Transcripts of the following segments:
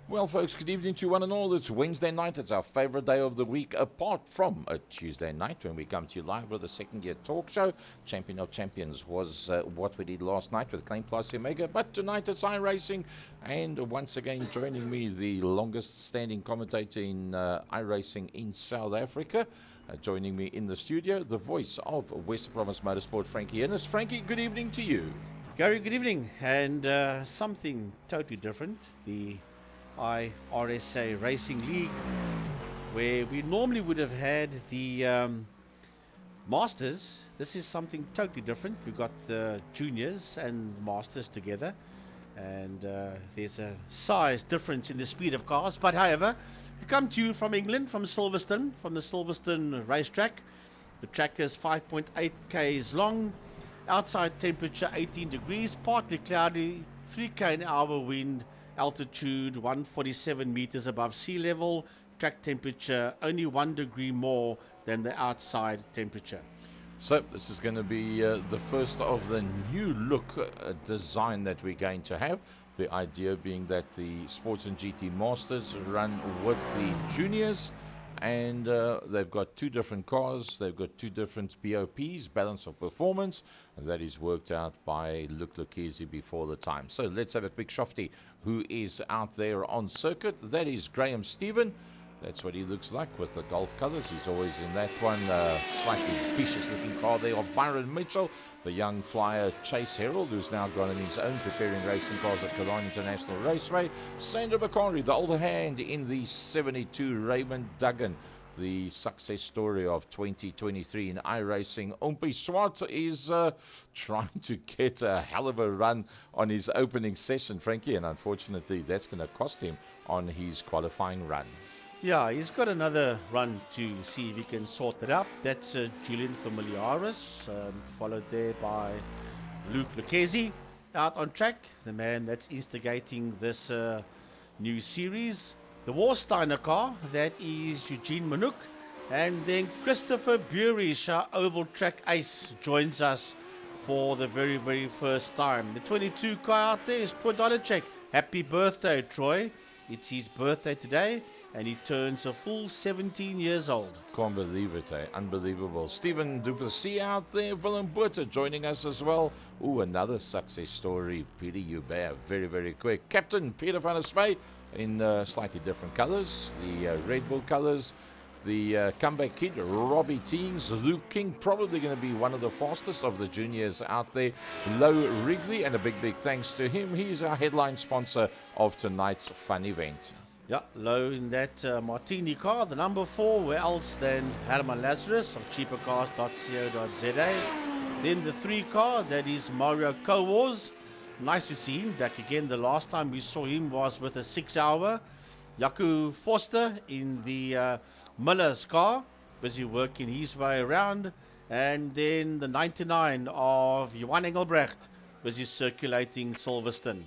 Well, folks, good evening to one and all. It's Wednesday night. It's our favorite day of the week, apart from a Tuesday night when we come to you live with the second year talk show. Champion of Champions was what we did last night with Claim Plus Omega. But tonight it's iRacing. And once again, joining me, the longest standing commentator in iRacing in South Africa. Joining me in the studio, the voice of Western Province Motorsport, Frankie Ennis. Frankie, good evening to you. Gary, good evening. And something totally different. The IRSA Racing League, where we normally would have had the Masters. This is something totally different. We've got the juniors and Masters together, and there's a size difference in the speed of cars. But however, we come to you from England, from Silverstone, from the Silverstone racetrack. The track is 5.8 k's long. Outside temperature 18 degrees, partly cloudy, 3 k an hour wind, altitude 147 meters above sea level, track temperature only 1 degree more than the outside temperature. So this is going to be the first of the new look design that we're going to have. The idea being that the Sports and GT Masters run with the juniors, and they've got two different cars. They've got two different BOPs, balance of performance, and that is worked out by Luke Lucchese before the time. So let's have a quick shofty who is out there on circuit. That is Graham Stephen. That's what he looks like with the Gulf colours. He's always in that one. Slightly vicious looking car there of Byron Mitchell. The young flyer Chase Herald, who's now gone on his own, preparing racing cars at Cologne International Raceway. Sandra Bakari, the older hand in the 72. Raymond Duggan, the success story of 2023 in iRacing. Ompie Swart is trying to get a hell of a run on his opening session, Frankie, and unfortunately that's going to cost him on his qualifying run. Yeah, he's got another run to see if he can sort it out. That's Julian Familiaris, followed there by Luke Lucchese out on track, the man that's instigating this new series. The Warsteiner car, that is Eugene Manouk. And then Christopher Burish, our oval track ace, joins us for the very, very first time. The 22 car out there is Troy Dolacek. Happy birthday, Troy. It's his birthday today, and he turns a full 17 years old. Can't believe it, eh? Unbelievable. Stephen Duplessis out there, Willem Botha joining us as well. Ooh, another success story, Peter Hubert, very, very quick. Captain Peter van der Spey in slightly different colours, the Red Bull colours. The comeback kid, Robbie Teens, Luke King, probably going to be one of the fastest of the juniors out there. Low Wrigley, and a big, big thanks to him. He's our headline sponsor of tonight's fun event. Yeah, low in that Martini car, the number 4, where else than Herman Lazarus of cheapercars.co.za. Then the 3 car, that is Mario Kowars. Nice to see him back again. The last time we saw him was with a 6-hour. Jaco Foster in the Miller's car, busy working his way around. And then the 99 of Johan Engelbrecht, busy circulating Silverstone.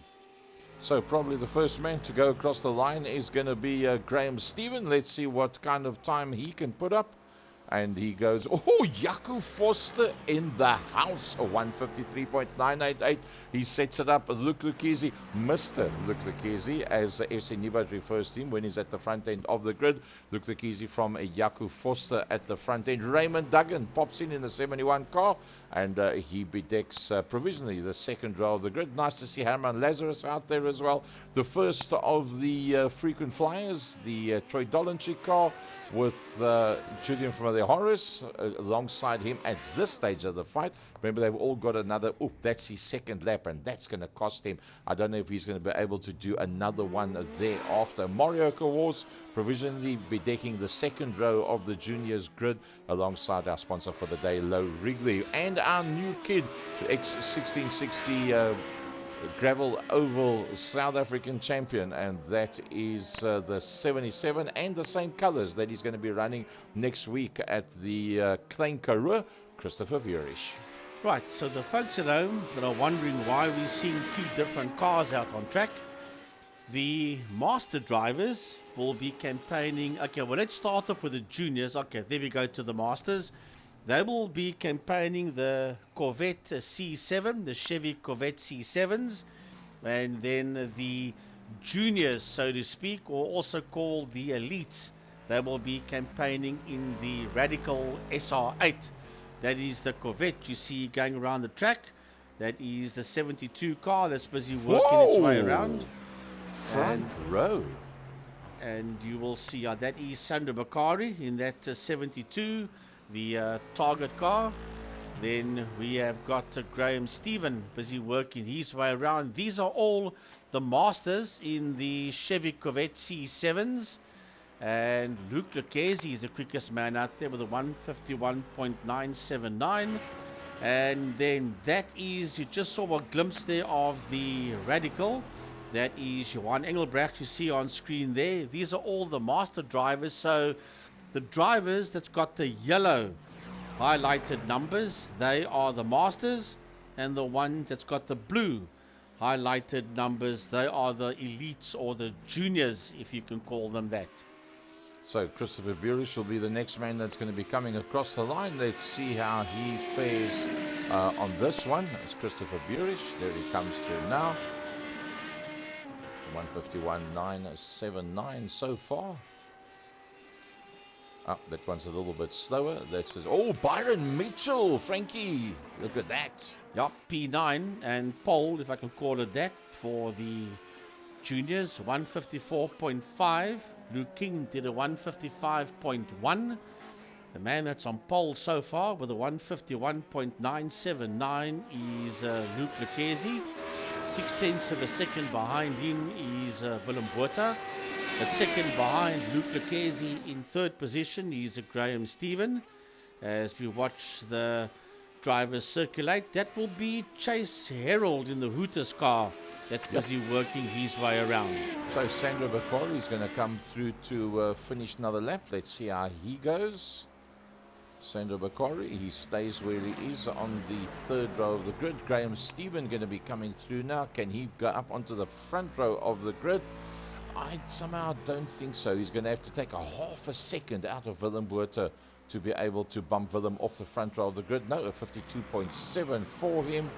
So probably the first man to go across the line is going to be Graham Stephen. Let's see what kind of time he can put up. And he goes, oh, Jaco Foster in the house, a 153.988. He sets it up. Luke Lucchese, Mr. Luke Lucchese, as FC Nivard refers to him when he's at the front end of the grid. Luke Lucchese from Jaco Foster at the front end. Raymond Duggan pops in the 71 car, and he bedecks provisionally the second row of the grid. Nice to see Herman Lazarus out there as well. The first of the frequent flyers, the Troy Dolanchik car, with Julian Familiaris alongside him at this stage of the fight. Remember, they've all got another, that's his second lap, and that's going to cost him. I don't know if he's going to be able to do another one thereafter. Mario Kowars provisionally bedecking the second row of the juniors grid alongside our sponsor for the day, Low Wrigley, and our new kid, X1660 gravel oval South African champion, and that is the 77, and the same colors that he's going to be running next week at the Klein Karoo, Christopher Burish. Right, so the folks at home that are wondering why we're seeing 2 different cars out on track, the master drivers will be campaigning. Okay, well, let's start off with the juniors. Okay, there we go to the masters. They will be campaigning the Corvette C7, the Chevy Corvette C7s, and then the juniors, so to speak, or also called the elites. They will be campaigning in the Radical SR8. That is the Corvette you see going around the track. That is the 72 car that's busy working its way around. Front row. And you will see that is Sandro Bakari in that 72, the target car. Then we have got Graham Stephen busy working his way around. These are all the masters in the Chevy Corvette C7s. And Luke Lucchesi is the quickest man out there with a 151.979. And then that is, you just saw a glimpse there of the Radical. That is Johan Engelbrecht you see on screen there. These are all the master drivers. So the drivers that's got the yellow highlighted numbers, they are the masters. And the ones that's got the blue highlighted numbers, they are the elites or the juniors, if you can call them that. So Christopher Burish will be the next man that's going to be coming across the line. Let's see how he fares on this one. It's Christopher Burish. There he comes through now. 151.979 so far. That one's a little bit slower. That's just, Byron Mitchell, Frankie. Look at that. Yep, P9 and pole, if I can call it that, for the juniors, 154.5. Luke King did a 155.1. The man that's on pole so far with a 151.979 is Luke Lucchesi. 0.6 of a second behind him is Willem Botha. A second behind Luke Lucchesi in third position is Graham Stephen. As we watch the drivers circulate, that will be Chase Herald in the Hooters car that's busy working his way around. So Sandro Bakori is going to come through to finish another lap. Let's see how he goes. Sandro Bakori, he stays where he is on the third row of the grid. Graham Stephen going to be coming through now. Can he go up onto the front row of the grid? I somehow don't think so. He's going to have to take a half a second out of Willem Botha to be able to bump Willem off the front row of the grid. No, a 52.7 for him.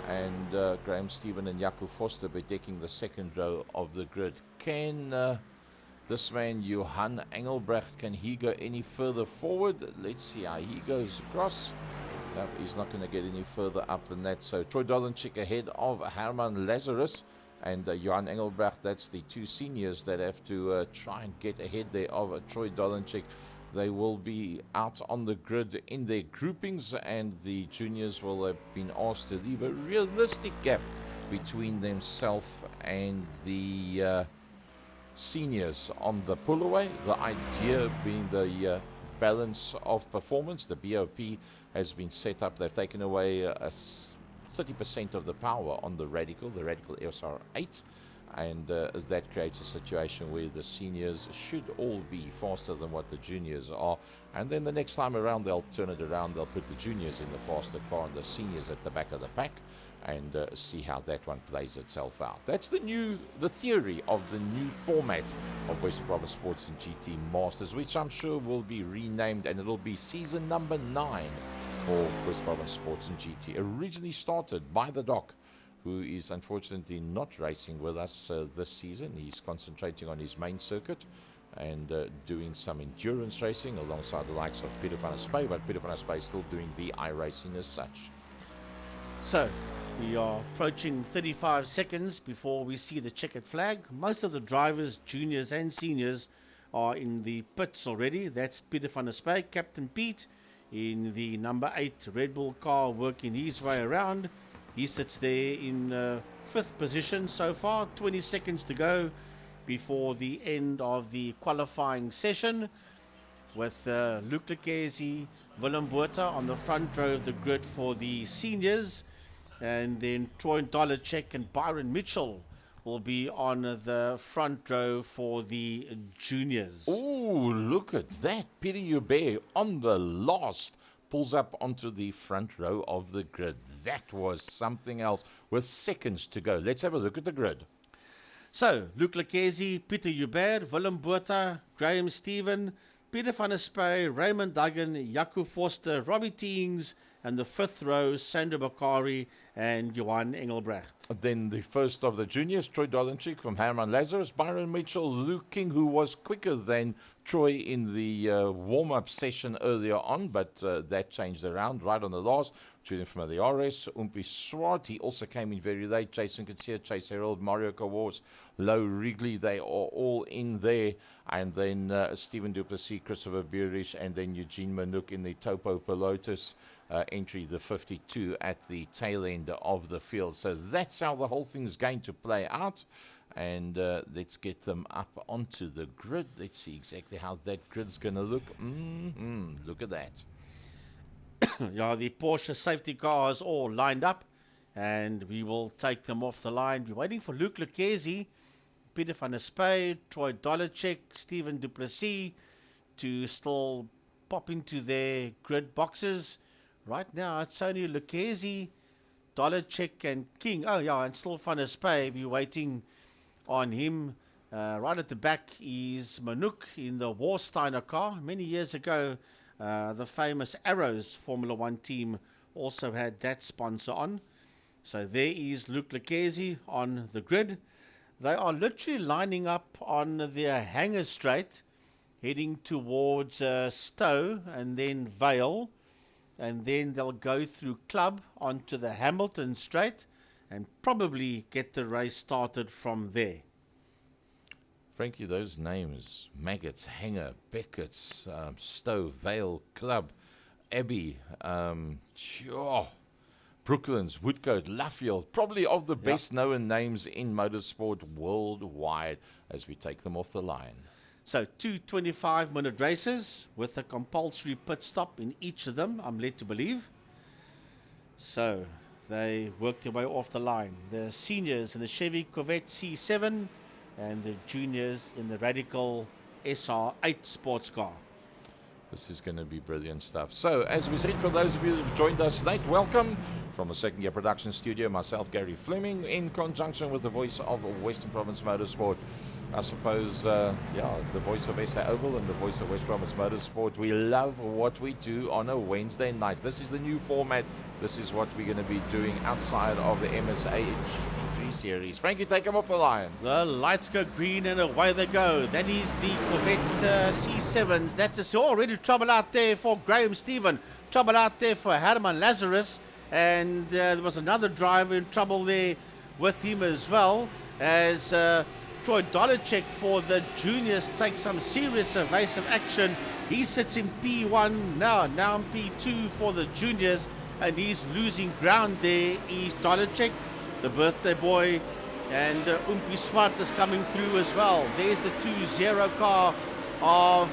And Graham Stephen and Jaco Foster bedecking the second row of the grid. Can this man, Johan Engelbrecht, can he go any further forward? Let's see how he goes across. No, he's not going to get any further up than that. So Troy Dolenchik ahead of Herman Lazarus and Johan Engelbrecht. That's the two seniors that have to try and get ahead there of Troy Dolenchik. They will be out on the grid in their groupings, and the juniors will have been asked to leave a realistic gap between themselves and the seniors on the pull-away. The idea being the balance of performance. The BOP has been set up. They've taken away 30% of the power on the Radical SR8. And that creates a situation where the seniors should all be faster than what the juniors are. And then the next time around, they'll turn it around. They'll put the juniors in the faster car and the seniors at the back of the pack, and see how that one plays itself out. That's the theory of the new format of Western Province Sports and GT Masters, which I'm sure will be renamed, and it'll be season number 9 for Western Province Sports and GT. Originally started by the Doc, who is unfortunately not racing with us this season. He's concentrating on his main circuit and doing some endurance racing alongside the likes of Peter van der Spy, but Peter van der Spy is still doing the iRacing as such. So we are approaching 35 seconds before we see the checkered flag. Most of the drivers, juniors and seniors, are in the pits already. That's Peter van der Spy, Captain Pete, in the number 8 Red Bull car, working his way around. He sits there in 5th position so far. 20 seconds to go before the end of the qualifying session, with Luke Lucchesi, Willem Botha on the front row of the grid for the seniors, and then Troy Dolenchik and Byron Mitchell will be on the front row for the juniors. Oh, look at that. Peter Hubert on the last pulls up onto the front row of the grid. That was something else with seconds to go. Let's have a look at the grid. So, Luke Lucchesi, Peter Hubert, Willem Botha, Graham Stephen, Peter van der Spy, Raymond Duggan, Jaco Foster, Robbie Teens, and the 5th row, Sandro Bakari and Johan Engelbrecht. Then the first of the juniors, Troy Dolenchik from Herman Lazarus, Byron Mitchell, Luke King, who was quicker than Troy in the warm-up session earlier on, but that changed around right on the last. Julian Familiares, Umpi Swart, he also came in very late. Jason Kutsia, Chase Herald, Mario Kawas, Low Wrigley, they are all in there. And then Stephen Duplessis, Christopher Burish, and then Eugene Manuk in the Topo Pilotus entry, the 52 at the tail end of the field. So that's how the whole thing's going to play out. And let's get them up onto the grid. Let's see exactly how that grid's going to look. Look at that. Yeah, the Porsche safety cars all lined up, and we will take them off the line. We're waiting for Luke Lucchesi, Peter van der Spey, Troy Dolenchik, Stephen Duplessis to still pop into their grid boxes. Right now, it's only Lucchesi, Dolenchik, and King. Oh, yeah, and still van der Spey. We're waiting on him. Right at the back is Manuk in the Warsteiner car. Many years ago, the famous Arrows Formula One team also had that sponsor on. So there is Luke Lucchesi on the grid. They are literally lining up on their hangar straight, heading towards Stowe and then Vale. And then they'll go through Club onto the Hamilton straight and probably get the race started from there. Frankie, those names, Maggots, Hanger, Beckett's, Stowe, Vale, Club, Abbey, Brooklands, Woodcote, Luffield, probably of the best known names in motorsport worldwide as we take them off the line. So 2 25-minute races with a compulsory pit stop in each of them, I'm led to believe. So they work their way off the line. The seniors in the Chevy Corvette C7 and the juniors in the Radical SR8 sports car. This is going to be brilliant stuff. So, as we said, for those of you that have joined us late, welcome from the Second Gear Production Studio. Myself, Gary Fleming, in conjunction with the voice of Western Province Motorsport. I suppose, the voice of SA Oval and the voice of West Province Motorsport. We love what we do on a Wednesday night. This is the new format. This is what we're going to be doing outside of the MSA GT3 series. Frankie, take them off the line. The lights go green and away they go. That is the Corvette C7s. That's already trouble out there for Graham Stephen. Trouble out there for Herman Lazarus. And there was another driver in trouble there with him as well, as Troy Dolenchik for the juniors takes some serious evasive action. He sits in P1 now in P2 for the juniors, and he's losing ground there. He's Dolenchik, the birthday boy, and Umpi Swart is coming through as well. There's the 2-0 car of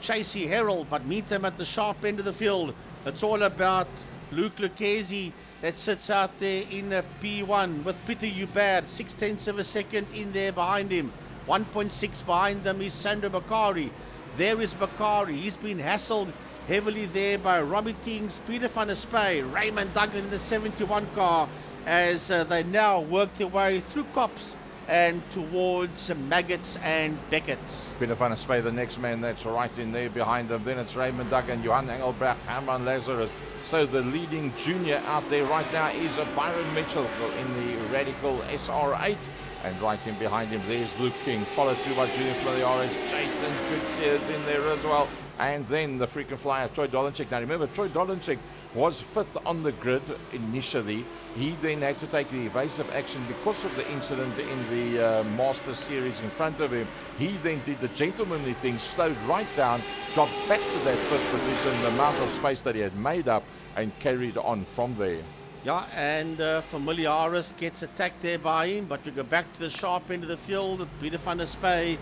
Chasey Herald, but meet them at the sharp end of the field. It's all about Luke Lucchesi that sits out there in P1 with Peter Hubert, 0.6 of a second in there behind him. 1.6 behind them is Sandro Bakari. There is Bakari. He's been hassled heavily there by Robbie Tings, Peter van der Spey, Raymond Duggan in the 71 car, as they now work their way through Cops and towards Maggots and Beckett's. Peter van der Spey, the next man that's right in there behind them. Then it's Raymond Duggan, Johan Engelbrecht, Herman Lazarus. So the leading junior out there right now is Byron Mitchell in the Radical SR8. And right in behind him, there's Luke King, followed through by Julian Familiares. Jason Goodsears in there as well. And then the frequent flyer, Troy Dolenchik. Now remember, Troy Dolenchik was 5th on the grid initially. He then had to take the evasive action because of the incident in the Master Series in front of him. He then did the gentlemanly thing, slowed right down, dropped back to that 5th position, the amount of space that he had made up, and carried on from there. Yeah, and Familiaris gets attacked there by him, but we go back to the sharp end of the field. Peter van der Spey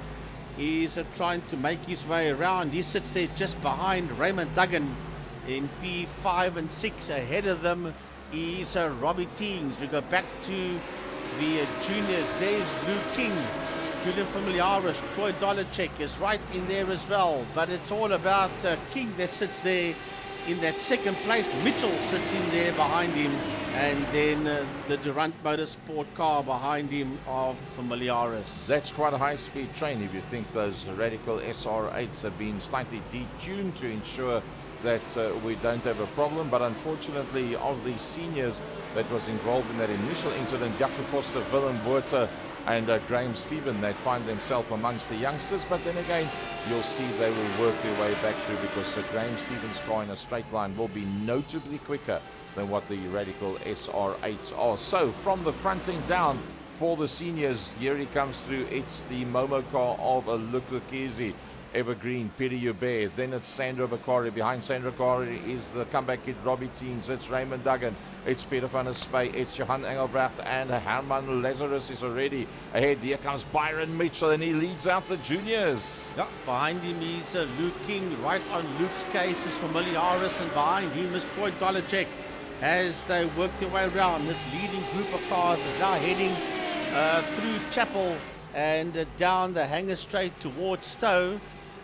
is trying to make his way around. He sits there just behind Raymond Duggan in P5 and 6. Ahead of them is Robbie Teams. We go back to the juniors. There's Luke King, Julian Familiaris, Troy Dolenchik is right in there as well. But it's all about King that sits there in that second place. Mitchell sits in there behind him, and then the Durant Motorsport car behind him of Familiaris. That's quite a high-speed train if you think those Radical SR8s have been slightly detuned to ensure that we don't have a problem, but unfortunately of the seniors that was involved in that initial incident, Jaco Foster, Willem Botha and Graham Stephen, that find themselves amongst the youngsters. But then again, you'll see they will work their way back through, because Graham Stephen's car in a straight line will be notably quicker than what the Radical SR8s are. So from the front end down for the seniors, here he comes through. It's the Momo car of Lukwakezi, Evergreen, Peter Hubert. Then it's Sandro Bakari. Behind Sandro Bakari is the comeback kid Robbie Teens. It's Raymond Duggan. It's Peter van der Spey. It's Johan Engelbrecht. And Herman Lazarus is already ahead. Here comes Byron Mitchell, and he leads out the juniors. Yeah, behind him is Luke King. Right on Luke's case is Familiaris, and behind him is Troy Dolacek. As they work their way around, this leading group of cars is now heading through Chapel and down the Hanger Straight towards Stowe.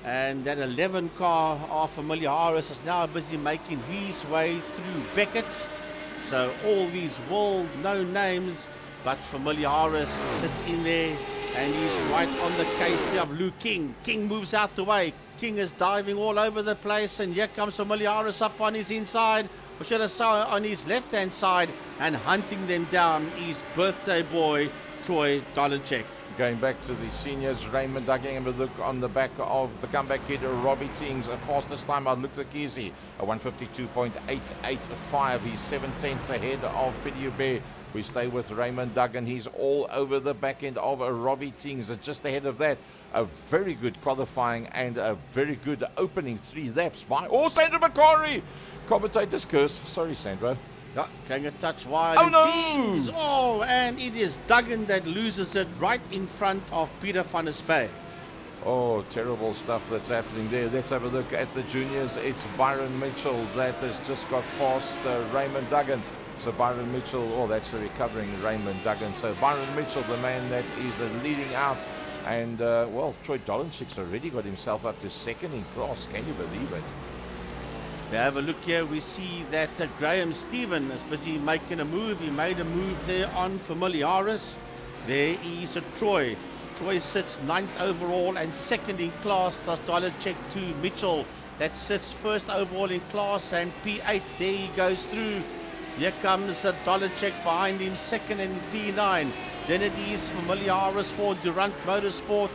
And that 11 car of Familiaris is now busy making his way through Beckett's. So all these world-known names, but Familiaris sits in there, and he's right on the case there of Luke King. King moves out the way. King is diving all over the place, and here comes Familiaris up on his inside, or should I say on his left-hand side, and hunting them down is birthday boy Troy Dolacek. Going back to the seniors, Raymond Duggan, and a look on the back of the comeback kid, Robbie Tings, a fastest time out, Lukwakezi, a 152.885. He's 7/10 ahead of Peter Hubert. We stay with Raymond Duggan. He's all over the back end of Robbie Tings. Just ahead of that, a very good qualifying and a very good opening 3 laps by Sandro Bakari. Commentator's curse. Sorry, Sandro. Yeah, going a touch wide. Oh no! Teams. Oh, and it is Duggan that loses it right in front of Peter van der Spey. Oh, terrible stuff that's happening there. Let's have a look at the juniors. It's Byron Mitchell that has just got past Raymond Duggan. So Byron Mitchell, that's the recovering Raymond Duggan. So Byron Mitchell, the man that is leading out. And, Troy Dolacek's already got himself up to second in class. Can you believe it? We have a look here. We see that Graham Stephen is busy making a move. He made a move there on Familiaris. There is Troy. Troy sits 9th overall and second in class, plus Dolacek to Mitchell. That sits first overall in class, and P8, there he goes through. Here comes Dolacek behind him, second in P9. Then it is Familiaris for Durant Motorsport.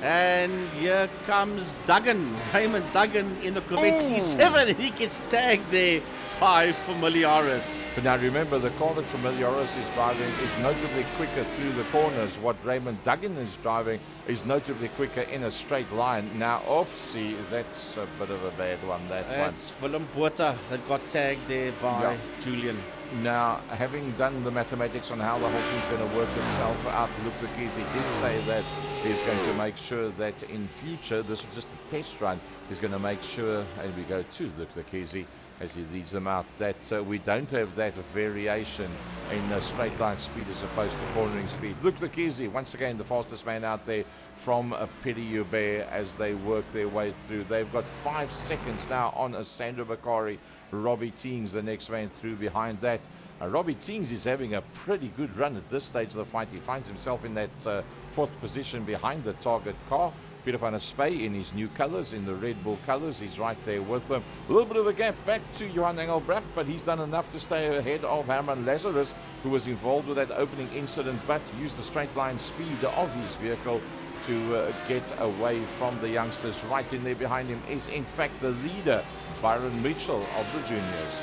And here comes Duggan, Raymond Duggan in the Corvette C7. He gets tagged there by Familiaris. But now remember, the car that Familiaris is driving is notably quicker through the corners. What Raymond Duggan is driving is notably quicker in a straight line. Now, see, that's a bit of a bad one, That's Willem Botha that got tagged there by Julian. Now, having done the mathematics on how the whole thing's going to work itself out, Lukwakezi did say that he's going to make sure that in future, this was just a test run, he's going to make sure, and we go to Lukwakezi as he leads them out, that we don't have that variation in straight line speed as opposed to cornering speed. Lukwakezi, once again, the fastest man out there from Peter Hubert as they work their way through. They've got 5 seconds now on Sandro Bakari. Robbie Teens, the next man through behind that. Robbie Teens is having a pretty good run at this stage of the fight. He finds himself in that 4th position behind the target car. Peter van der Spey in his new colours, in the Red Bull colours. He's right there with them. A little bit of a gap back to Johan Engelbrecht, but he's done enough to stay ahead of Herman Lazarus, who was involved with that opening incident, but used the straight line speed of his vehicle to get away from the youngsters. Right in there behind him is, in fact, the leader, Byron Mitchell of the juniors.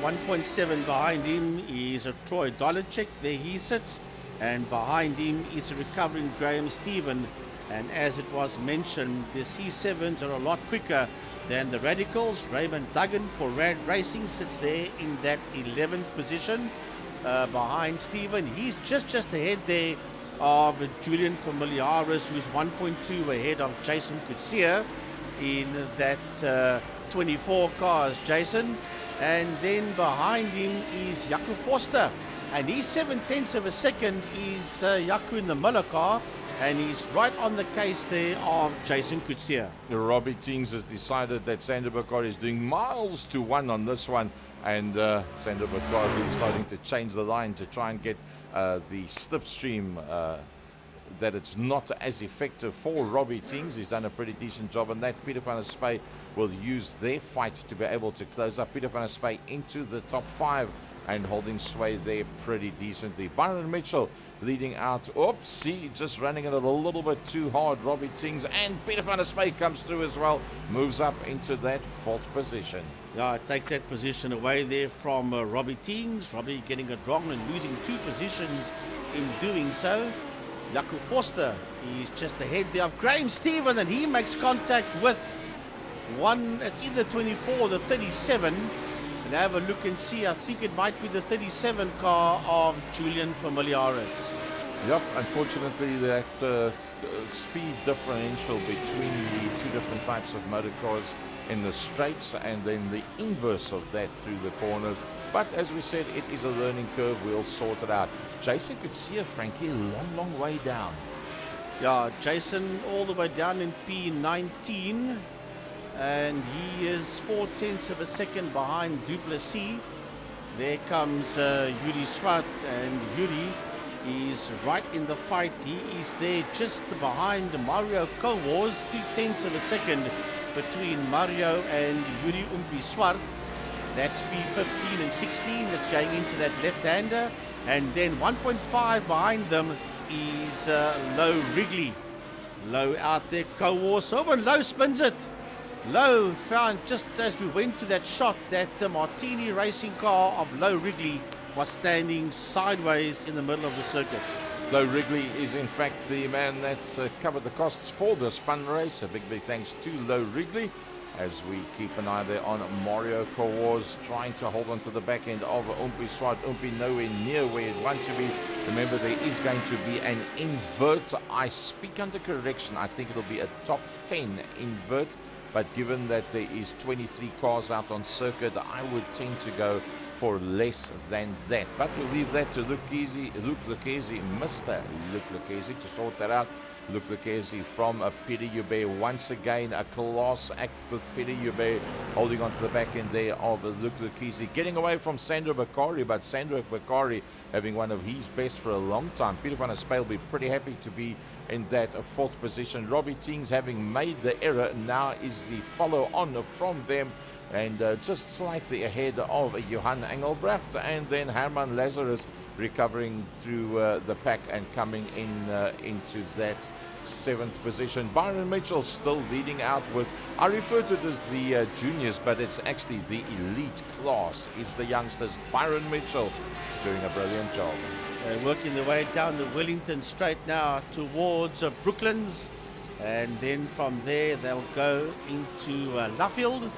1.7 behind him is Troy Dolacek. There he sits. And behind him is a recovering Graham Stephen. And as it was mentioned, the C7s are a lot quicker than the Radicals. Raymond Duggan for Rad Racing sits there in that 11th position behind Stephen. He's just ahead there of Julian Familiaris, who's 1.2 ahead of Jason Kutsia in that 24 cars, Jason. And then behind him is Jaco Foster, and he's 7/10 of a second is Jaco in the Miller car, and he's right on the case there of Jason Kutsia. Robbie Tings has decided that Sandro Bakari is doing miles to 1 on this one, and Sandro Bakari is starting to change the line to try and get the slipstream that it's not as effective for Robbie Tings. He's done a pretty decent job on that. Peter van der Spy will use their fight to be able to close up. Peter van der Spy into the top 5 and holding sway there pretty decently. Byron Mitchell leading out. Oops, see, just running it a little bit too hard. Robbie Tings and Peter van der Spy comes through as well. Moves up into that 4th position. Yeah, take that position away there from Robbie Tings. Robbie getting it wrong and losing 2 positions in doing so. Jaco Forster, he's just ahead there of Graham Stephen, and he makes contact with one, it's either 24 or the 37. And have a look and see, I think it might be the 37 car of Julian Familiaris. Yep, unfortunately that speed differential between the 2 different types of motor cars in the straights and then the inverse of that through the corners. But as we said, it is a learning curve. We'll sort it out. Jason could see a Frankie a long way down. Yeah, Jason all the way down in P19. And he is 0.4 of a second behind Duplessis. There comes Yuri Swart, and Yuri is right in the fight. He is there just behind Mario Kowars, 0.3 of a second between Mario and Yuri Umpi Swart. That's P15 and 16 that's going into that left-hander. And then 1.5 behind them is Low Wrigley. Low out there, Kowars. Oh, and Low spins it. Low found, just as we went to that shot, that Martini racing car of Low Wrigley was standing sideways in the middle of the circuit. Low Wrigley is in fact the man that's covered the costs for this fun race. A big thanks to Low Wrigley, as we keep an eye there on Mario Kowars trying to hold on to the back end of Umpi Swart. Umpi nowhere near where it wants to be. Remember, there is going to be an invert. I speak under correction. I think it'll be a top 10 invert. But given that there is 23 cars out on circuit, I would tend to go for less than that. But we'll leave that to Luke Lucchese, Mr. Luke Lucchese, to sort that out. Luke Lucchese from Peter Joubert. Once again, a class act with Peter Joubert holding on to the back end there of Luke Lucchese. Getting away from Sandro Bakari, but Sandro Bakari having one of his best for a long time. Peter van der Spy will be pretty happy to be in that 4th position. Robbie Tings, having made the error, now is the follow-on from them. And just slightly ahead of Johan Engelbrecht, and then Herman Lazarus recovering through the pack and coming in into that 7th position. Byron Mitchell still leading out with, I refer to it as the juniors, but it's actually the elite class is the youngsters. Byron Mitchell doing a brilliant job. They're working their way down the Wellington Straight now towards Brooklands, and then from there they'll go into Luffield.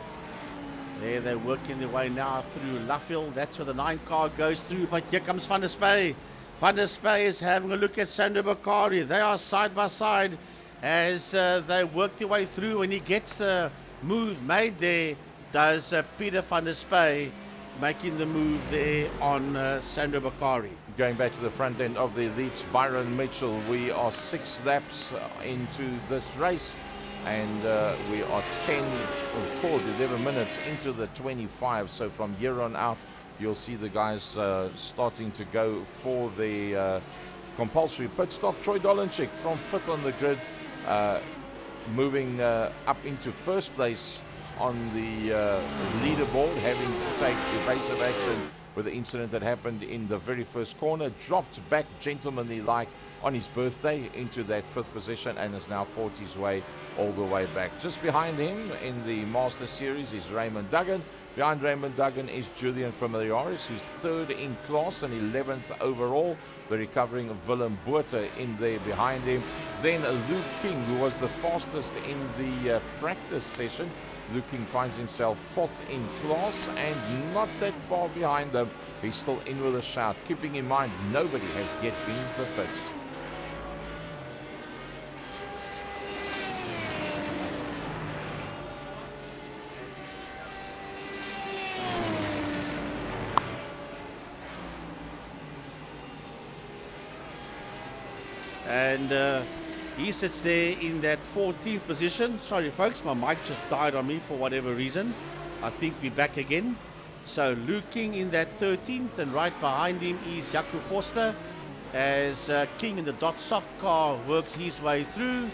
There they're working their way now through Luffield. That's where the 9 car goes through. But here comes Van der Spy. Van der Spy is having a look at Sandro Bakari. They are side by side as they work their way through. And he gets the move made there. Does Peter Van der Spy making the move there on Sandro Bakari. Going back to the front end of the elites, Byron Mitchell. We are 6 laps into this race. And we are 11 minutes into the 25. So from here on out, you'll see the guys starting to go for the compulsory pit stop. Troy Dolenchik from 5th on the grid, moving up into 1st place on the leaderboard, having to take evasive action with the incident that happened in the very first corner. Dropped back gentlemanly like on his birthday into that 5th position and has now fought his way all the way back. Just behind him in the Master Series is Raymond Duggan. Behind Raymond Duggan is Julian Familiaris, who's 3rd in class and 11th overall. The recovering Willem Botha in there behind him. Then Luke King, who was the fastest in the practice session. Luke King finds himself 4th in class and not that far behind them. He's still in with a shout, keeping in mind nobody has yet been to the pits. And he sits there in that 14th position. Sorry folks, my mic just died on me for whatever reason. I think we're back again. So Luke King in that 13th, and right behind him is Jaco Forster. as King in the dot soft car works his way through.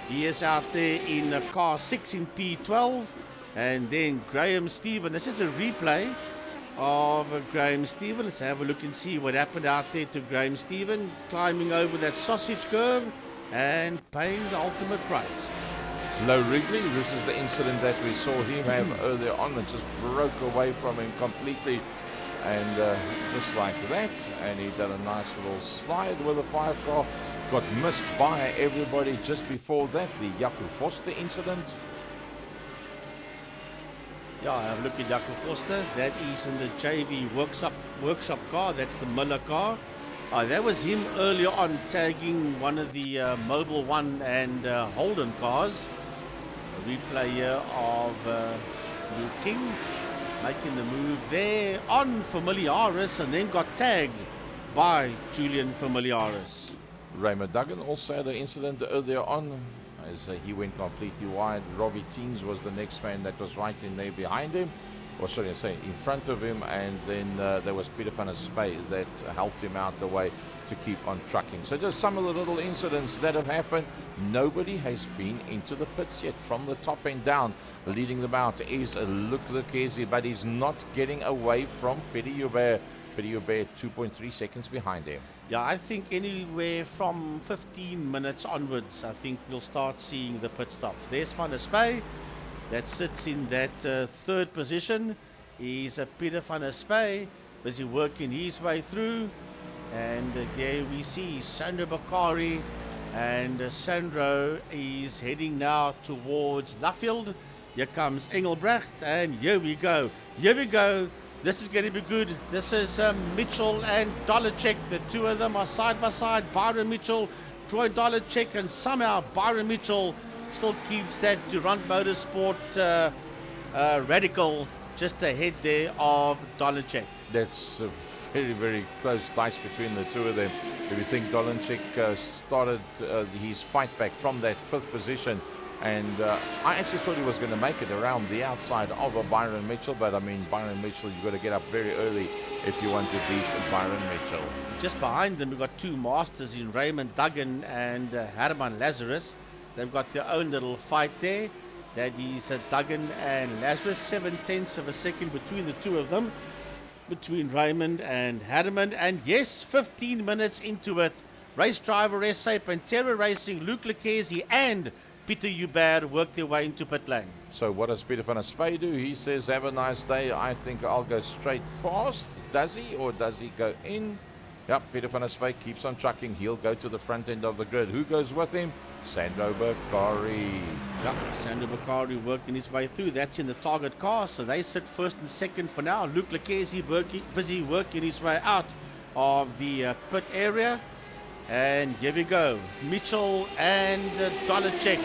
He is out there in car 6 in P12, and then Graham Stephen. This is a replay of Graham Stephen. Let's have a look and see what happened out there to Graham Stephen, climbing over that sausage curve and paying the ultimate price. Low Wrigley, this is the incident that we saw him have earlier on, and just broke away from him completely, and just like that, and he did a nice little slide with a 5 car, got missed by everybody just before that, the Jaco Foster incident. Yeah, have a look at Jaco Foster. That is in the JV workshop car. That's the Miller car. That was him earlier on tagging one of the Mobile One and Holden cars. A replay here of Luke King making the move there on Familiaris, and then got tagged by Julian Familiaris. Raymond Duggan also had an incident earlier on as he went completely wide. Robbie Teens was the next man that was right in there behind him, or sorry, I say in front of him, and then there was Peter van der Spey that helped him out the way to keep on trucking. So just some of the little incidents that have happened. Nobody has been into the pits yet from the top end down. Leading them out is Luc Lucchesi, but he's not getting away from Petty Hubert. Petty Hubert 2.3 seconds behind him. Yeah, I think anywhere from 15 minutes onwards, I think we'll start seeing the pit stops. There's Van der Spey that sits in that third position. He's Peter van der Spey, busy working his way through. And there we see Sandro Bakari, and Sandro is heading now towards Luffield. Here comes Engelbrecht, and here we go. This is going to be good. This is Mitchell and Dolacek. The two of them are side by side. Byron Mitchell, Troy Dolacek, and somehow Byron Mitchell still keeps that Durant Motorsport Radical just ahead there of Dolacek. That's a very, very close dice between the two of them. If you think Dolacek started his fight back from that 5th position, and I actually thought he was going to make it around the outside of a Byron Mitchell, but I mean, Byron Mitchell, you've got to get up very early if you want to beat Byron Mitchell. Just behind them, we've got two masters in Raymond Duggan and Herman Lazarus. They've got their own little fight there. That is Duggan and Lazarus, 7/10 of a second between the two of them, between Raymond and Herman. And yes, 15 minutes into it, race driver SA Pantera Racing, Luc Lucchesi and Peter Hubert work their way into pit lane. So what does Peter van der Spey do? He says, have a nice day. I think I'll go straight past. Does he, or does he go in? Yep, Peter van der Spey keeps on trucking. He'll go to the front end of the grid. Who goes with him? Sandro Bakari. Yep, Sandro Bakari working his way through. That's in the target car, so they sit first and second for now. Luc Lucchesi busy working his way out of the pit area. And here we go, Mitchell and Dolacek.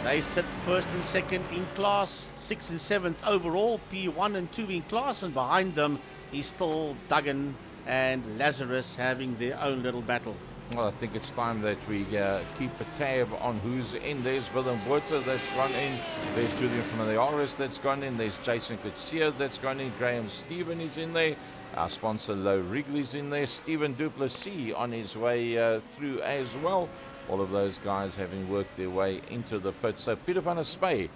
They sit first and second in class, 6th and 7th overall, P1 and 2 in class, and behind them is still Duggan and Lazarus having their own little battle. Well, I think it's time that we keep a tab on who's in. There's Willem Botha that's gone in. There's Julian Familiaris that's gone in. There's Jason Kutsia that's gone in. Graham Stephen is in there. Our sponsor Low Wrigley's in there. Stephen Duplessis on his way through as well. All of those guys having worked their way into the pit. So Peter van der Spey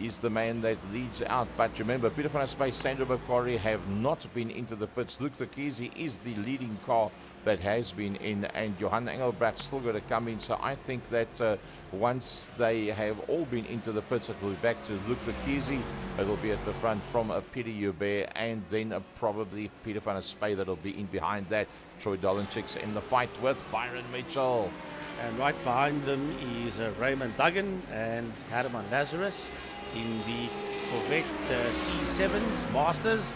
is the man that leads out. But remember, Peter van der Spey, Sandro Bakari have not been into the pits. Luc Lucchesi is the leading car that has been in, and Johan Engelbrecht still got to come in. So I think that once they have all been into the pits, it will be back to Luc Lucchesi. It will be at the front from Peter Hubert, and then probably Peter van der Spey that will be in behind that. Troy Dolacek's in the fight with Byron Mitchell. And right behind them is Raymond Duggan and Herman Lazarus in the Corvette C7s Masters.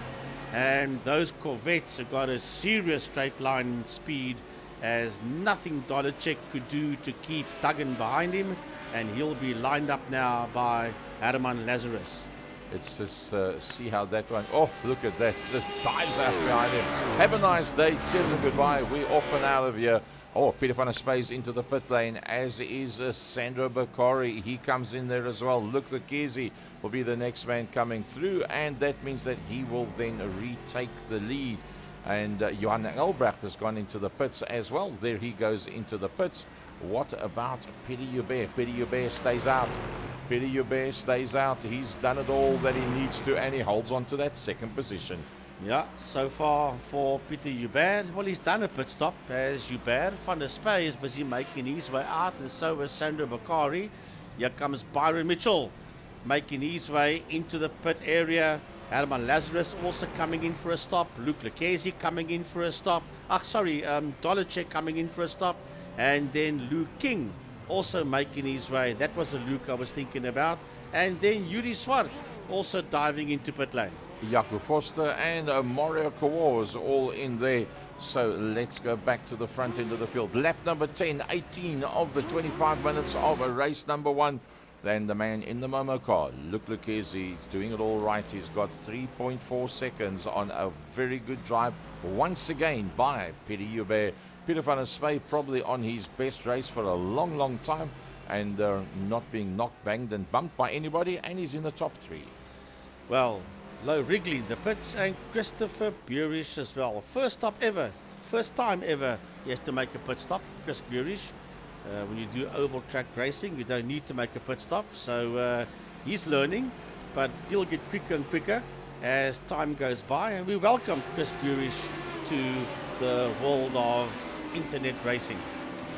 And those Corvettes have got a serious straight line speed, as nothing Dolacek could do to keep Duggan behind him, and he'll be lined up now by Herman Lazarus. Let's just see how that one. Oh, look at that. Just dives out behind him. Have a nice day. Cheers and goodbye. We're off and out of here. Oh, Peter van der Spey's into the pit lane, as is Sandro Bakari. He comes in there as well. Luc Lucchesi will be the next man coming through, and that means that he will then retake the lead. And Johan Engelbrecht has gone into the pits as well. There he goes into the pits. What about Pieter Joubert? Pieter Joubert stays out. Pieter Joubert stays out. He's done it all that he needs to, and he holds on to that second position. Yeah, so far for Pieter Joubert, well, he's done a pit stop as Joubert. Van der Spey is busy making his way out, and so is Sandro Bakari. Here comes Byron Mitchell making his way into the pit area. Herman Lazarus also coming in for a stop. Luc Lecchese coming in for a stop. Dolacek coming in for a stop. And then Luke King also making his way. That was the Luke I was thinking about. And then Yuri Swart also diving into pit lane. Jaco Forster and Mario Kawos all in there. So let's go back to the front end of the field. Lap number 10, 18 of the 25 minutes of race number 1. Then the man in the Momo car, Luc Lecchese, doing it all right. He's got 3.4 seconds on a very good drive once again by Pieter Joubert. Pieter van der Spey probably on his best race for a long time, and not being knocked, banged and bumped by anybody, and he's in the top 3. Well, Low Wrigley in the pits, and Christopher Burish as well. First time ever he has to make a pit stop, Chris Burish. When you do oval track racing, you don't need to make a pit stop, so he's learning, but he'll get quicker and quicker as time goes by, and we welcome Chris Burish to the world of internet racing.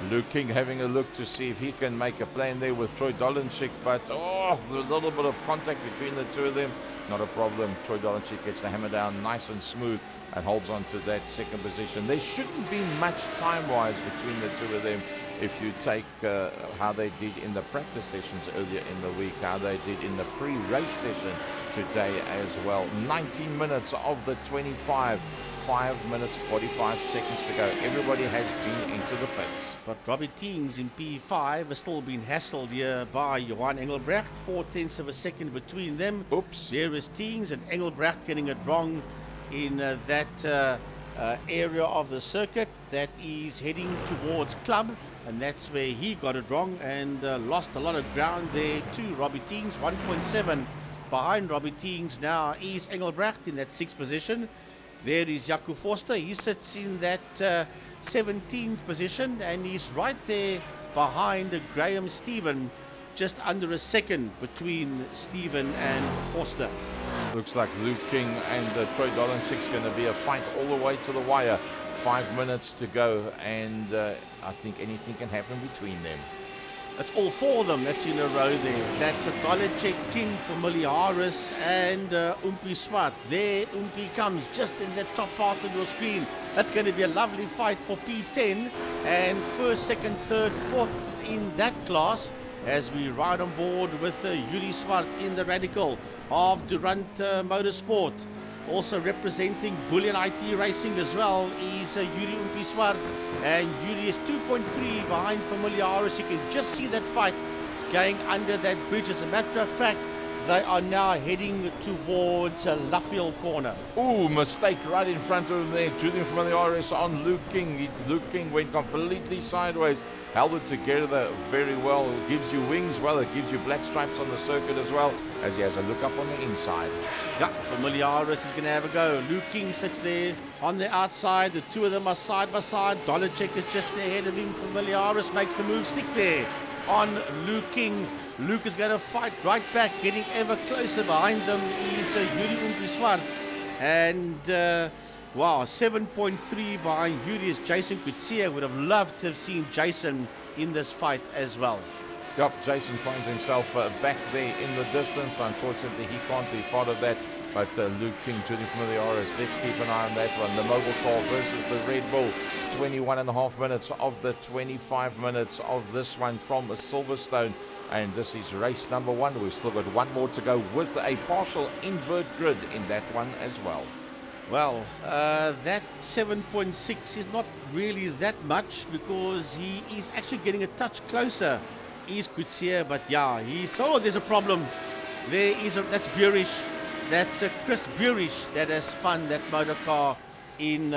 Luke King having a look to see if he can make a plan there with Troy Dolenchik, but a little bit of contact between the two of them. Not a problem. Troy Dolenchik gets the hammer down nice and smooth and holds on to that second position. There shouldn't be much time-wise between the two of them if you take how they did in the practice sessions earlier in the week, how they did in the pre-race session today as well. 19 minutes of the 25. 5 minutes 45 seconds to go. Everybody has been into the pits. But Robbie Teings in P5 has still been hassled here by Johan Engelbrecht. 0.4 of a second between them. Oops. There is Teings and Engelbrecht getting it wrong in that area of the circuit that is heading towards Club, and that's where he got it wrong and lost a lot of ground there to Robbie Teings. 1.7 behind Robbie Teings now is Engelbrecht in that 6th position. There is Jaco Forster. He sits in that 17th position, and he's right there behind Graham Stephen, just under a second between Stephen and Forster. Looks like Luke King and Troy Dolenchik's going to be a fight all the way to the wire. 5 minutes to go, and I think anything can happen between them. That's all 4 of them that's in a row there. That's a Dolacek, King, Familiaris, and Umpi Swart. There Umpi comes just in the top part of your screen. That's going to be a lovely fight for P10 and 1st, 2nd, 3rd, 4th in that class as we ride on board with Yuri Swart in the Radical of Durant Motorsport. Also representing Bullion IT Racing as well is Yuri Umpi Swart, and Yuri is 2.3 behind Familiaris. You can just see that fight going under that bridge. As a matter of fact, they are now heading towards Luffield Corner. Ooh, mistake right in front of him there. Julian Familiaris on Luke King. Luke King went completely sideways, held it together very well. It gives you wings, well, it gives you black stripes on the circuit as well, as he has a look up on the inside. Yeah, Familiaris is going to have a go. Luke King sits there on the outside. The two of them are side by side. Dolacek is just ahead of him. Familiaris makes the move stick there on Luke King. Luke is going to fight right back, getting ever closer. Behind them is Yuri Umpi Swart. And, wow, 7.3 behind Yuri is Jason Kutsia. Would have loved to have seen Jason in this fight as well. Yep, Jason finds himself back there in the distance. Unfortunately, he can't be part of that. But Luke King, Julian Familiaris, let's keep an eye on that one. The Mobile Car versus the Red Bull. 21.5 minutes of the 25 minutes of this one from Silverstone. And this is race number 1. We've still got one more to go with a partial invert grid in that one as well. Well, that 7.6 is not really that much because he is actually getting a touch closer. He's Kutsia, but yeah, there's a problem. That's Burish. That's Chris Burish that has spun that motor car in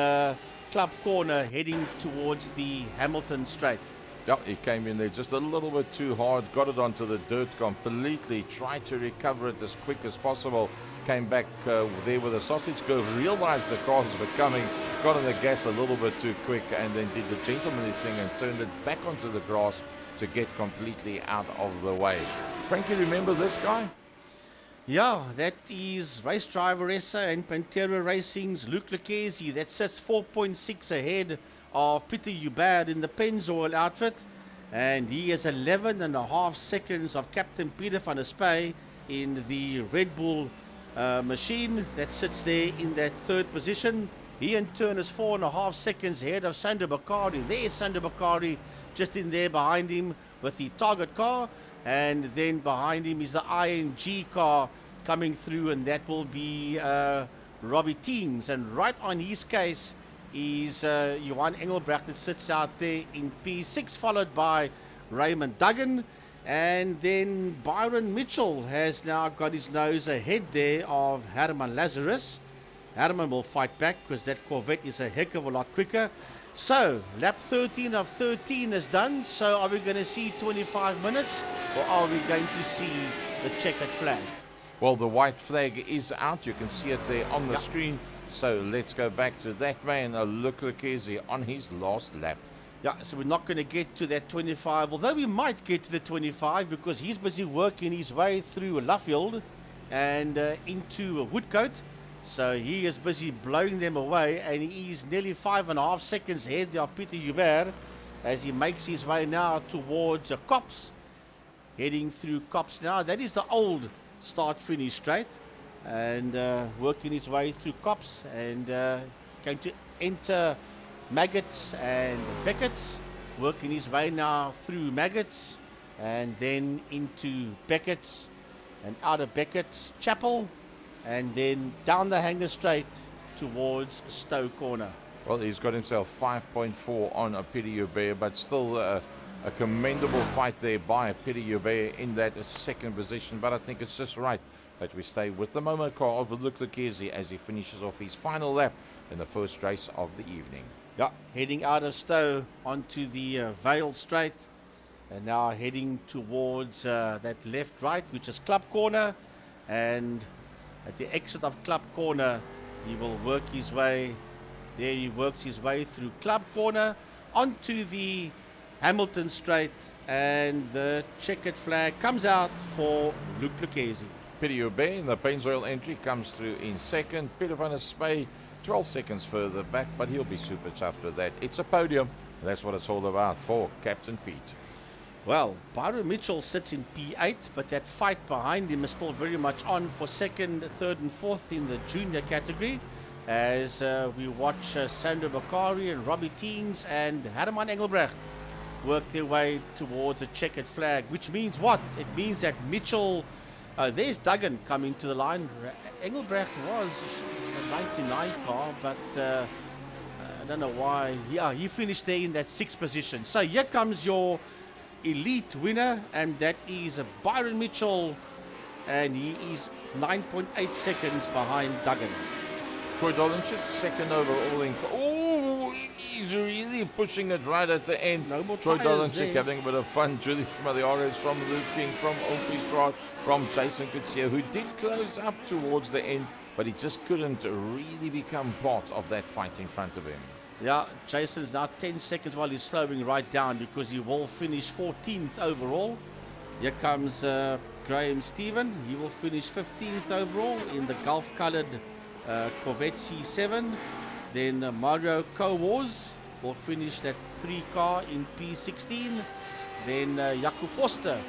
Club Corner heading towards the Hamilton Straight. Yeah, he came in there just a little bit too hard, got it onto the dirt completely, tried to recover it as quick as possible, came back there with a sausage curve, realized the cars were coming, got on the gas a little bit too quick, and then did the gentlemanly thing and turned it back onto the grass to get completely out of the way. Frankie, remember this guy? Yeah, that is race driver Essa and Pantera Racing's Luke Lucchesi. That sits 4.6 ahead of Peter Hubert in the Pennzoil outfit. And he has 11.5 seconds of Captain Peter van der Spey in the Red Bull machine that sits there in that third position. He in turn is 4.5 seconds ahead of Sander Bakari. There's Sander Bakari just in there behind him with the Target car. And then behind him is the ING car coming through, and that will be Robbie Teens. And right on his case is Johan Engelbrecht that sits out there in P6, followed by Raymond Duggan. And then Byron Mitchell has now got his nose ahead there of Herman Lazarus. Herman will fight back because that Corvette is a heck of a lot quicker. So, lap 13 of 13 is done. So, are we going to see 25 minutes or are we going to see the checkered flag? Well, the white flag is out. You can see it there on the screen. So, let's go back to that man, Luke Lucchesi, on his last lap. Yeah, so we're not going to get to that 25, although we might get to the 25 because he's busy working his way through Luffield and into Woodcote. So he is busy blowing them away, and he is nearly 5.5 seconds ahead of Peter Hubert as he makes his way now towards Kops. Heading through Kops now. That is the old start-finish straight. And working his way through Kops and going to enter Maggots and Beckett's. Working his way now through Maggots and then into Beckett's and out of Beckett's Chapel. And then down the hanger straight towards Stowe Corner. Well, he's got himself 5.4 on Peter Hubert, but still a commendable fight there by Peter Hubert in that second position. But I think it's just right that we stay with the Momo car of Luke Lucchesi as he finishes off his final lap in the first race of the evening. Yeah, heading out of Stowe onto the Vale Straight. And now heading towards that left-right, which is Club Corner. And at the exit of Club Corner, he will work his way. There he works his way through Club Corner onto the Hamilton Straight, and the checkered flag comes out for Luke Lucchesi. Peter Hubert in the Pennzoil entry comes through in second. Peter van der Spey 12 seconds further back, but he'll be super chuffed with that. It's a podium, and that's what it's all about for Captain Pete. Well, Byron Mitchell sits in P8, but that fight behind him is still very much on for second, third and fourth in the junior category as we watch Sandra Bakari and Robbie Teens and Herman Engelbrecht work their way towards a checkered flag, which means what? It means that Mitchell, there's Duggan coming to the line. Engelbrecht was a 99 car, but I don't know why. Yeah, he finished there in that sixth position. So here comes your elite winner, and that is Byron Mitchell, and he is 9.8 seconds behind Duggan. Troy Dolenchik, second overall in. Oh, he's really pushing it right at the end. No more Troy tires Dolenchik there. having a bit of fun. Julie from the RS, from Luke King, from Opie from Jason Kutsia, who did close up towards the end, but he just couldn't really become part of that fight in front of him. Yeah, Jason's now 10 seconds while he's slowing right down because he will finish 14th overall. Here comes Graham Stephen. He will finish 15th overall in the Gulf-coloured Corvette C7. Then Mario Kowars will finish that 3 car in P16. Then Jaco Foster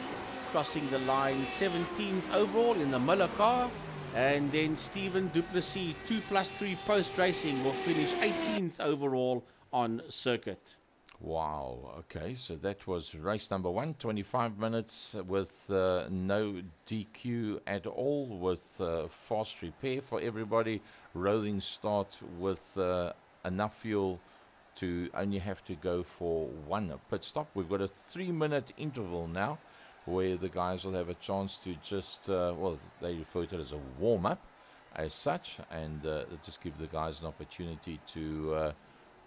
crossing the line 17th overall in the Miller car. And then Stephen Duplessis, 2+3 Post Racing, will finish 18th overall on circuit. Wow, okay, so that was race number 1, 25 minutes with no DQ at all, with fast repair for everybody, rolling start with enough fuel to only have to go for 1 pit stop. We've got a 3-minute interval now where the guys will have a chance to just, well, they refer to it as a warm-up as such, and just give the guys an opportunity to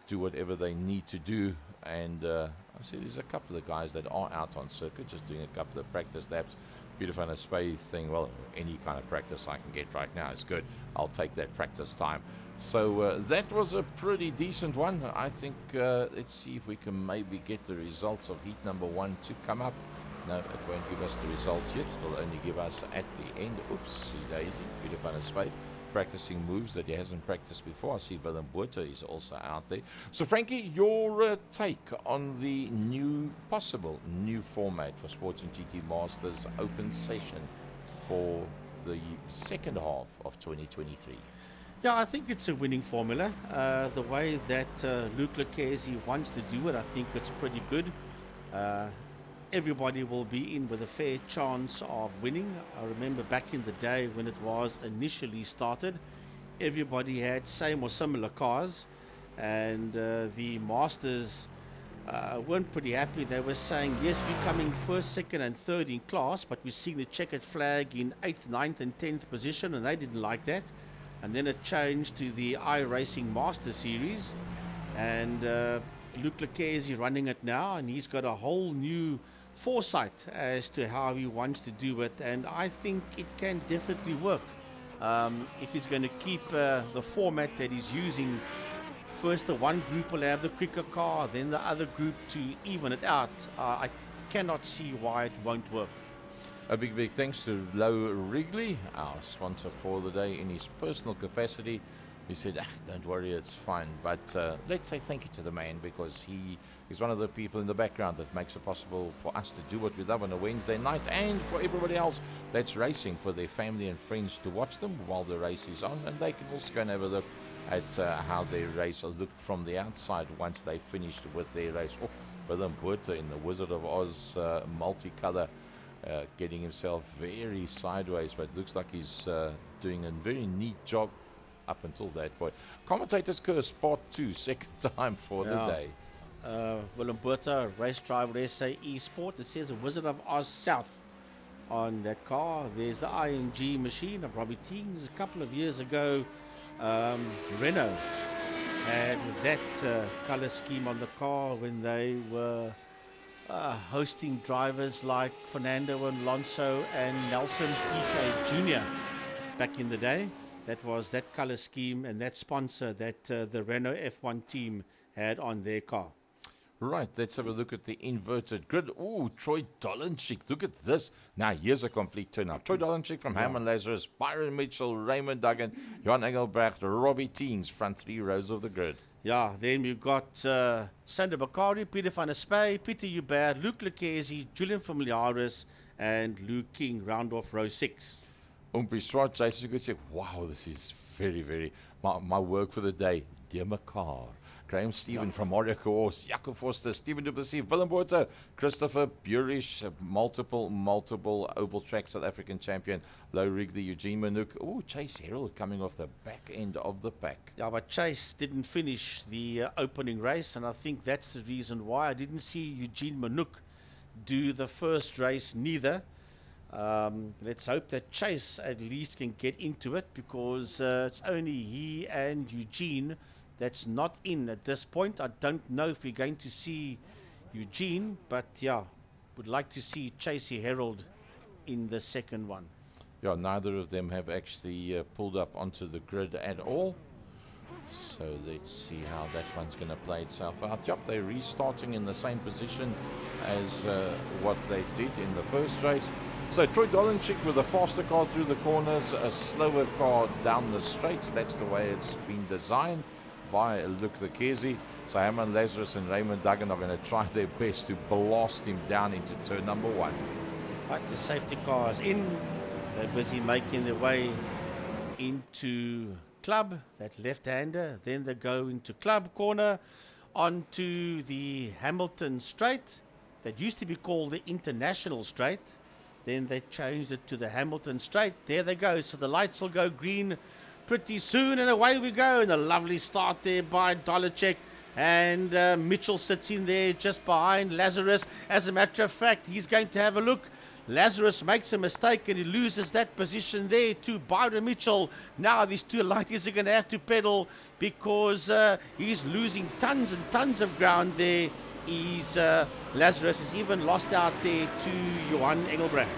do whatever they need to do. And I see there's a couple of guys that are out on circuit, just doing a couple of practice laps. Beautiful and a space thing. Well, any kind of practice I can get right now is good. I'll take that practice time. So that was a pretty decent one. I think let's see if we can maybe get the results of heat number 1 to come up. No, it won't give us the results yet. It will only give us at the end. Oops, see Daisy. Beautiful and a space. Practicing moves that he hasn't practiced before. I see Willem Botha is also out there. So Frankie, your take on the possible new format for Sports and GT Masters Open Session for the second half of 2023? Yeah, I think it's a winning formula. The way that Luke Lucchese wants to do it, I think it's pretty good. Everybody will be in with a fair chance of winning. I remember back in the day when it was initially started, everybody had same or similar cars, and the Masters weren't pretty happy. They were saying, yes, we're coming first, second and third in class, but we're seeing the checkered flag in 8th, 9th and 10th position, and they didn't like that. And then it changed to the iRacing Master Series, and Luke Lucchese running it now, and he's got a whole new foresight as to how he wants to do it, and I think it can definitely work. If he's going to keep the format that he's using, first the one group will have the quicker car, then the other group to even it out, I cannot see why it won't work. A big thanks to Lau Wrigley, our sponsor for the day, in his personal capacity. He said, don't worry, it's fine. But let's say thank you to the man, because he is one of the people in the background that makes it possible for us to do what we love on a Wednesday night, and for everybody else that's racing, for their family and friends to watch them while the race is on. And they can also go and have a look at how their race looked from the outside once they finished with their race. Oh, Willem Botha in the Wizard of Oz multicolour, getting himself very sideways, but looks like he's doing a very neat job up until that point. Commentator's Curse Part 2, second time for the day. Willem Botha, race driver SA Esport. It says a Wizard of Oz South on that car. There's the ING machine of Robbie Teagues. A couple of years ago, Renault had that color scheme on the car when they were hosting drivers like Fernando Alonso and Nelson Piquet Jr. back in the day. That was that color scheme and that sponsor that the Renault F1 team had on their car. Right, let's have a look at the inverted grid. Oh, Troy Dolenchik, look at this. Now, here's a complete turnout. Troy Dolenchik from Herman Lazarus, Byron Mitchell, Raymond Duggan, Jan Engelbrecht, Robbie Teagues, front 3 rows of the grid. Yeah, then we've got Sander Bakari, Peter van der Spey, Peter Hubert, Luke Lucchese, Julian Familiaris, and Luke King round off row 6. Umpie Swart, Jason could say, wow, this is very, my work for the day. Dear Makar, Graham Stephen from Mario Coors, Jaco Forster, Stephen Duplessis, Willem Botha, Christopher Burish, multiple Opel Track South African champion, Lau Wrigley, Eugene Manouk. Oh, Chase Herald coming off the back end of the pack. Yeah, but Chase didn't finish the opening race, and I think that's the reason why I didn't see Eugene Manouk do the first race neither. Let's hope that Chase at least can get into it, because it's only he and Eugene that's not in at this point. I don't know if we're going to see Eugene, but yeah, would like to see Chasey Herald in the second one. Yeah, neither of them have actually pulled up onto the grid at all. So let's see how that one's going to play itself out. Yep, they're restarting in the same position as what they did in the first race. So Troy Dolenchik with a faster car through the corners, a slower car down the straights. That's the way it's been designed by Luke Lucchese. So Herman Lazarus and Raymond Duggan are going to try their best to blast him down into turn number 1. Right, the safety cars in. They're busy making their way into club, that left-hander. Then they go into club corner, onto the Hamilton straight. That used to be called the International straight. Then they changed it to the Hamilton straight. There they go. So the lights will go green pretty soon, and away we go. And a lovely start there by Dolenchik. And Mitchell sits in there just behind Lazarus. As a matter of fact, he's going to have a look. Lazarus makes a mistake and he loses that position there to Byron Mitchell. Now these two lighties are going to have to pedal because he's losing tons and tons of ground there. Lazarus has even lost out there to Johan Engelbrecht.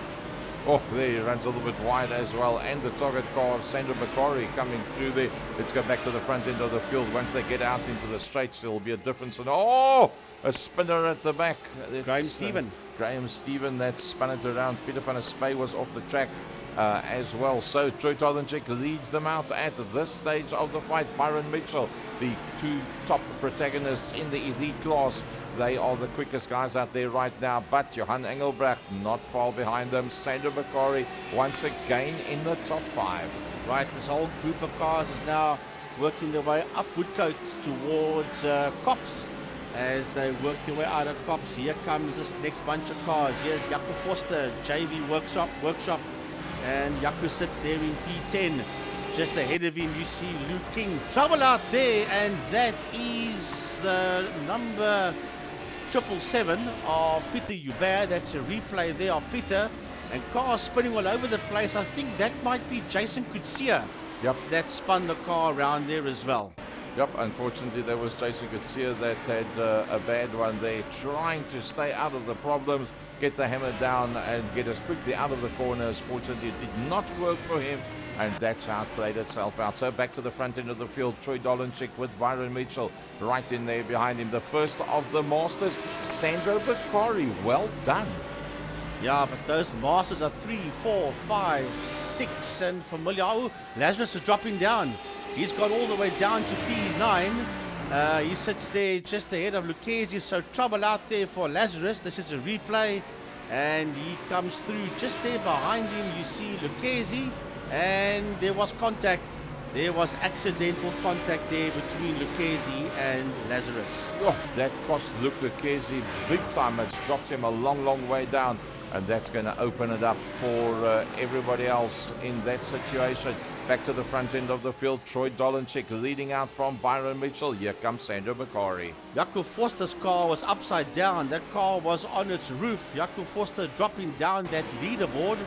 Oh, there he runs a little bit wide as well, and the target car of Sandra McCorry coming through there. Let's go back to the front end of the field. Once they get out into the straights, there will be a difference. And oh, a spinner at the back. Graham Stephen. Graham Stephen, that spun it around. Peter van der Spey was off the track as well. So Troy Tolenchik leads them out at this stage of the fight. Byron Mitchell, the two top protagonists in the elite class. They are the quickest guys out there right now, but Johan Engelbrecht not far behind them. Sandra Bakari once again in the top 5. Right, this whole group of cars is now working their way up Woodcote towards Cops. As they work their way out of Cops, here comes this next bunch of cars. Here's Jaco Forster, JV Workshop, and Jaco sits there in T10. Just ahead of him, you see Luke King. Trouble out there, and that is the number 777 of Peter Hubert. That's a replay there of Peter, and cars spinning all over the place. I think that might be Jason Kutsia. Yep. That spun the car around there as well. Yep, unfortunately there was Jason Kutsia that had a bad one there, trying to stay out of the problems, get the hammer down and get us quickly out of the corners. Fortunately it did not work for him, and that's how it played itself out. So back to the front end of the field, Troy Dolenchik with Byron Mitchell right in there behind him. The first of the Masters, Sandro Bakari. Well done. Yeah, but those Masters are 3, 4, 5, 6 and familiar. Oh, Lazarus is dropping down. He's gone all the way down to P9. He sits there just ahead of Lucchesi, so trouble out there for Lazarus. This is a replay, and he comes through just there behind him. You see Lucchesi, and there was contact. There was accidental contact there between Lucchesi and Lazarus. Oh, that cost Luke Lucchesi big time. It's dropped him a long, long way down, and that's going to open it up for everybody else in that situation. Back to the front end of the field, Troy Dolenchik leading out from Byron Mitchell. Here comes Sandro Bakari. Jaco Forster's car was upside down. That car was on its roof. Jaco Forster dropping down that leaderboard.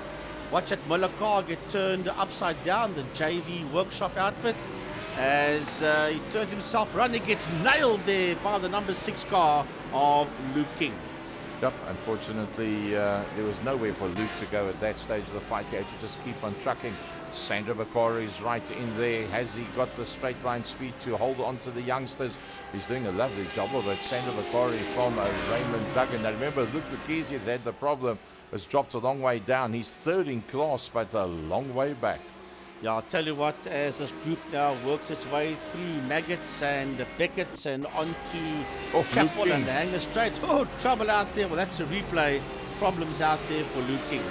Watch that Muller car get turned upside down, the JV Workshop outfit. As he turns himself around, he gets nailed there by the number 6 car of Luke King. Yep, unfortunately there was nowhere for Luke to go at that stage of the fight. He had to just keep on trucking. Sandro Bakari is right in there. Has he got the straight line speed to hold on to the youngsters? He's doing a lovely job of it. Sandro Bakari from Raymond Duggan. Now remember, Luke Lucchesi had the problem, has dropped a long way down. He's third in class, but a long way back. Yeah, I'll tell you what, as this group now works its way through Maggots and the Beckett's and onto Capel and the Hanger Straight. Oh, trouble out there. Well, that's a replay. Problems out there for Luke King.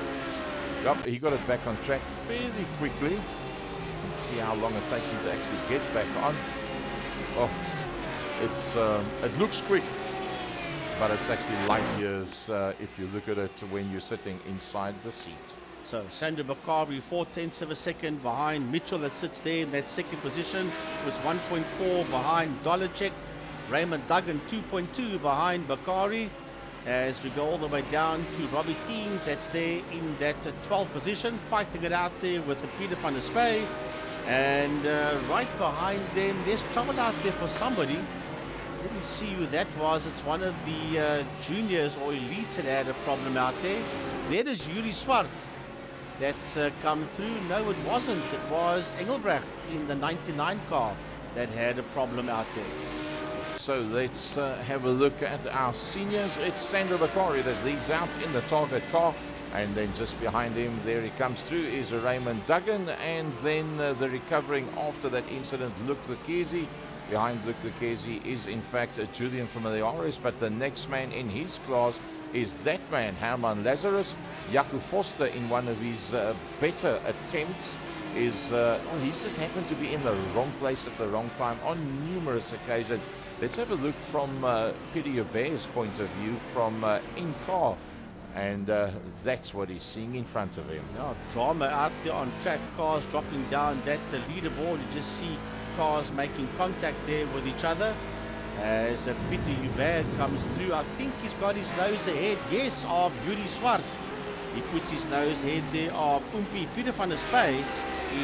Yep, he got it back on track fairly quickly. Let's see how long it takes him to actually get back on. Oh, it looks quick, but it's actually light years if you look at it when you're sitting inside the seat. So Sandro Bakari 4/10 of a second behind Mitchell, that sits there in that second position, was 1.4 behind Dolenchik. Raymond Duggan 2.2 behind Bakari. As we go all the way down to Robbie Teams, that's there in that 12th position, fighting it out there with the Peter van der Spey. And right behind them, there's trouble out there for somebody. Didn't see who that was. It's one of the juniors or elites that had a problem out there. There is Yuri Swart. That's come through. No, it wasn't. It was Engelbrecht in the 99 car that had a problem out there. So let's have a look at our seniors. It's Sandro Bakari that leads out in the target car, and then just behind him, there he comes through, is Raymond Duggan, and then the recovering after that incident, Luke Lucchesi. Behind Luke Lucchesi is in fact Julian Familiaris, but the next man in his class is that man, Herman Lazarus. Jaco Forster, in one of his better attempts, is he's just happened to be in the wrong place at the wrong time on numerous occasions. Let's have a look from Peter Hubert's point of view from in-car, and that's what he's seeing in front of him. Yeah, drama out there on track, cars dropping down that leaderboard. You just see cars making contact there with each other. As Peter Hubert comes through, I think he's got his nose ahead, yes, of Yuri Swart. He puts his nose ahead there of Oompie. Peter van der Spy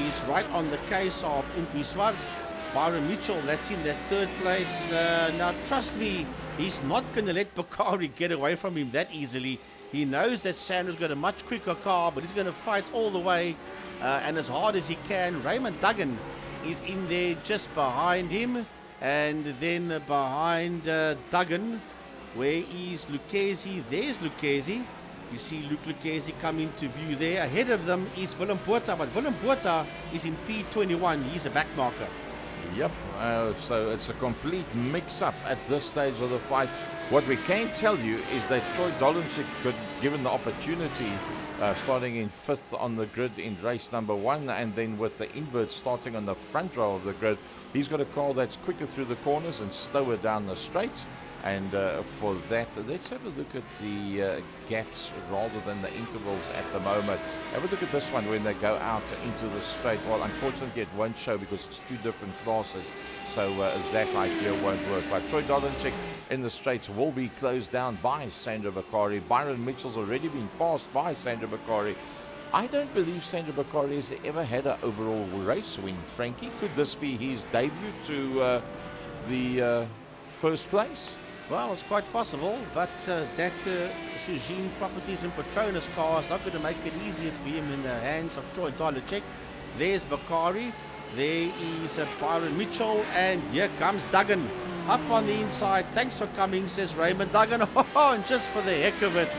is right on the case of Oompie Swart. Byron Mitchell, that's in that third place. Now, trust me, he's not going to let Bakari get away from him that easily. He knows that Sandra's got a much quicker car, but he's going to fight all the way and as hard as he can. Raymond Duggan is in there just behind him. And then behind Duggan, where is Lucchese? There's Lucchese. You see Luke Lucchese come into view there. Ahead of them is Willem Botha, but Willem Botha is in P21. He's a back marker. Yep, so it's a complete mix-up at this stage of the fight. What we can tell you is that Troy Dolenchik, given the opportunity, starting in 5th on the grid in race number 1, and then with the invert starting on the front row of the grid, he's got a car that's quicker through the corners and slower down the straights. And for that, let's have a look at the gaps rather than the intervals at the moment. Have a look at this one when they go out into the straight. Well, unfortunately, it won't show because it's two different classes, so that idea won't work. But Troy Dolenchik in the straights will be closed down by Sandra Bakari. Byron Mitchell's already been passed by Sandra Bakari. I don't believe Sandra Bakari has ever had an overall race win, Frankie. Could this be his debut to the first place? Well, it's quite possible, but that Sujin Properties and Petronas car is not going to make it easier for him in the hands of Troy Dolenchik. There's Bakari, there is Byron Mitchell, and here comes Duggan up on the inside. Thanks for coming, says Raymond Duggan. And just for the heck of it,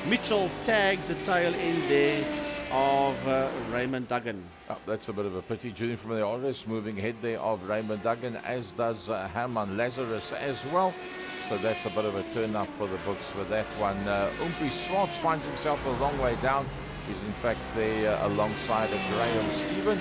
Mitchell tags the tail end there of Raymond Duggan. Oh, that's a bit of a pity. Julian from the RS moving ahead there of Raymond Duggan, as does Herman Lazarus as well. So that's a bit of a turn up for the books for that one. Oompie Swart finds himself a long way down. He's in fact there alongside Graham Stephen.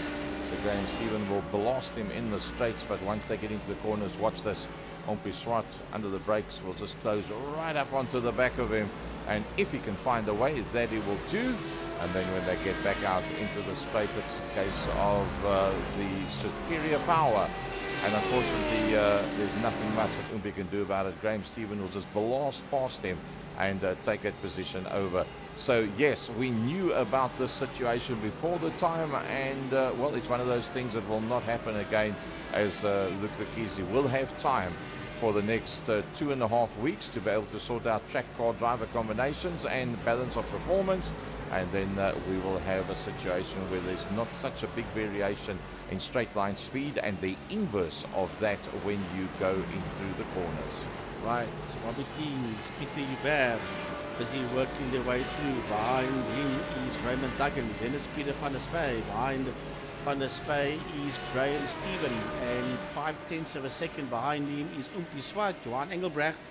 So Graham Stephen will blast him in the straights, but once they get into the corners, watch this. Oompie Swart under the brakes will just close right up onto the back of him. And if he can find a way, that he will do. And then when they get back out into the straight, it's a case of the superior power. And unfortunately, there's nothing much that Oompie can do about it. Graham Stephen will just blast past him and take that position over. So yes, we knew about this situation before the time, and well, it's one of those things that will not happen again, as Luke Lucchese will have time for the next 2.5 weeks to be able to sort out track car driver combinations and balance of performance. And then we will have a situation where there's not such a big variation in straight line speed, and the inverse of that when you go in through the corners. Right, Robbie Teams, Peter Hubert, busy working their way through. Behind him is Raymond Duggan, then it's Peter van der Spy. Behind van der Spy is Graham Stephen, and 5/10 of a second behind him is Oompie Swart. Johan Engelbrecht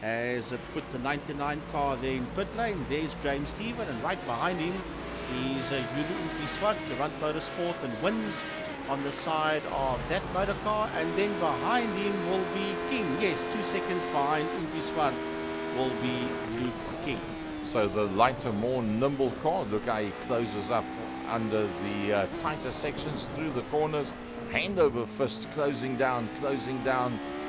has put the 99 car there in pit lane. There's Graham Stephen, and right behind him is Yulu Oompie Swart, Durant Motorsport, and wins on the side of that motor car. And then behind him will be King. Yes, 2 seconds behind Oompie Swart will be Luke King. So the lighter, more nimble car, look how he closes up under the tighter sections through the corners. Hand over fist, closing down,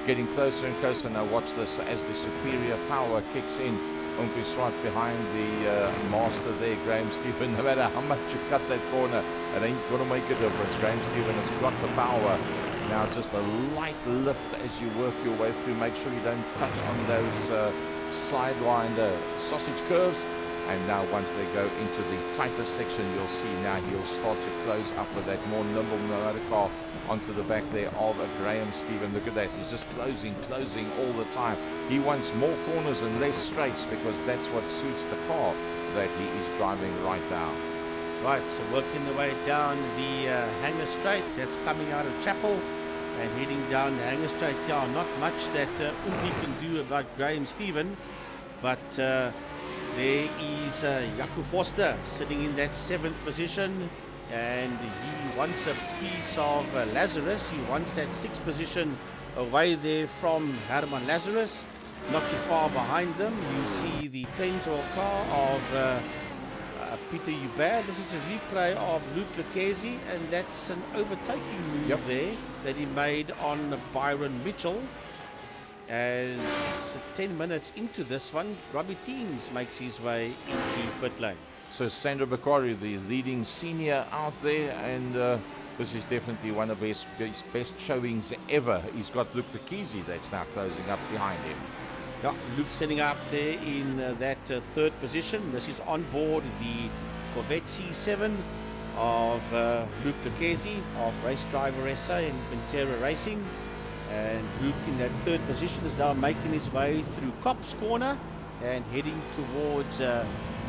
getting closer and closer. Now watch this as the superior power kicks in. Oompie Swart behind the master there, Graham Stephen. No matter how much you cut that corner, it ain't going to make a difference. Graham Stephen has got the power. Now just a light lift as you work your way through. Make sure you don't touch on those sidewind sausage curves. And now once they go into the tighter section, you'll see now he'll start to close up with that more nimble motor car onto the back there of Graham Stephen. Look at that, he's just closing all the time. He wants more corners and less straights because that's what suits the car that he is driving right now. Right, so working the way down the Hanger Straight, that's coming out of Chapel and heading down the Hanger Straight down. Not much that Oompie can do about Graham Stephen, but there is Jaco Forster sitting in that 7th position, and he wants a piece of Lazarus. He wants that 6th position away there from Herman Lazarus. Not too far behind them, you see the Plenzoil car of Peter Hubert. This is a replay of Luke Lucchese, and that's an overtaking move there that he made on Byron Mitchell. As 10 minutes into this one, Robbie Teams makes his way into pit lane. So Sandro Bakari, the leading senior out there, and this is definitely one of his best showings ever. He's got Luke Lekisi that's now closing up behind him. Yeah, Luke setting up there in that third position. This is on board the Corvette C7 of Luke Lekisi of Race Driver SA and Pantera Racing. And Luke in that third position is now making his way through Cops Corner and heading towards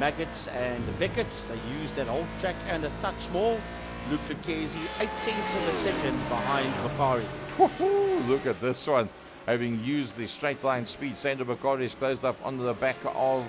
Maggots and Beckett's. They use that whole track and a touch more. Luke Lekisi 0.8 of a second behind Bakari. Look at this one. Having used the straight line speed, Sandro Bakari is closed up on the back of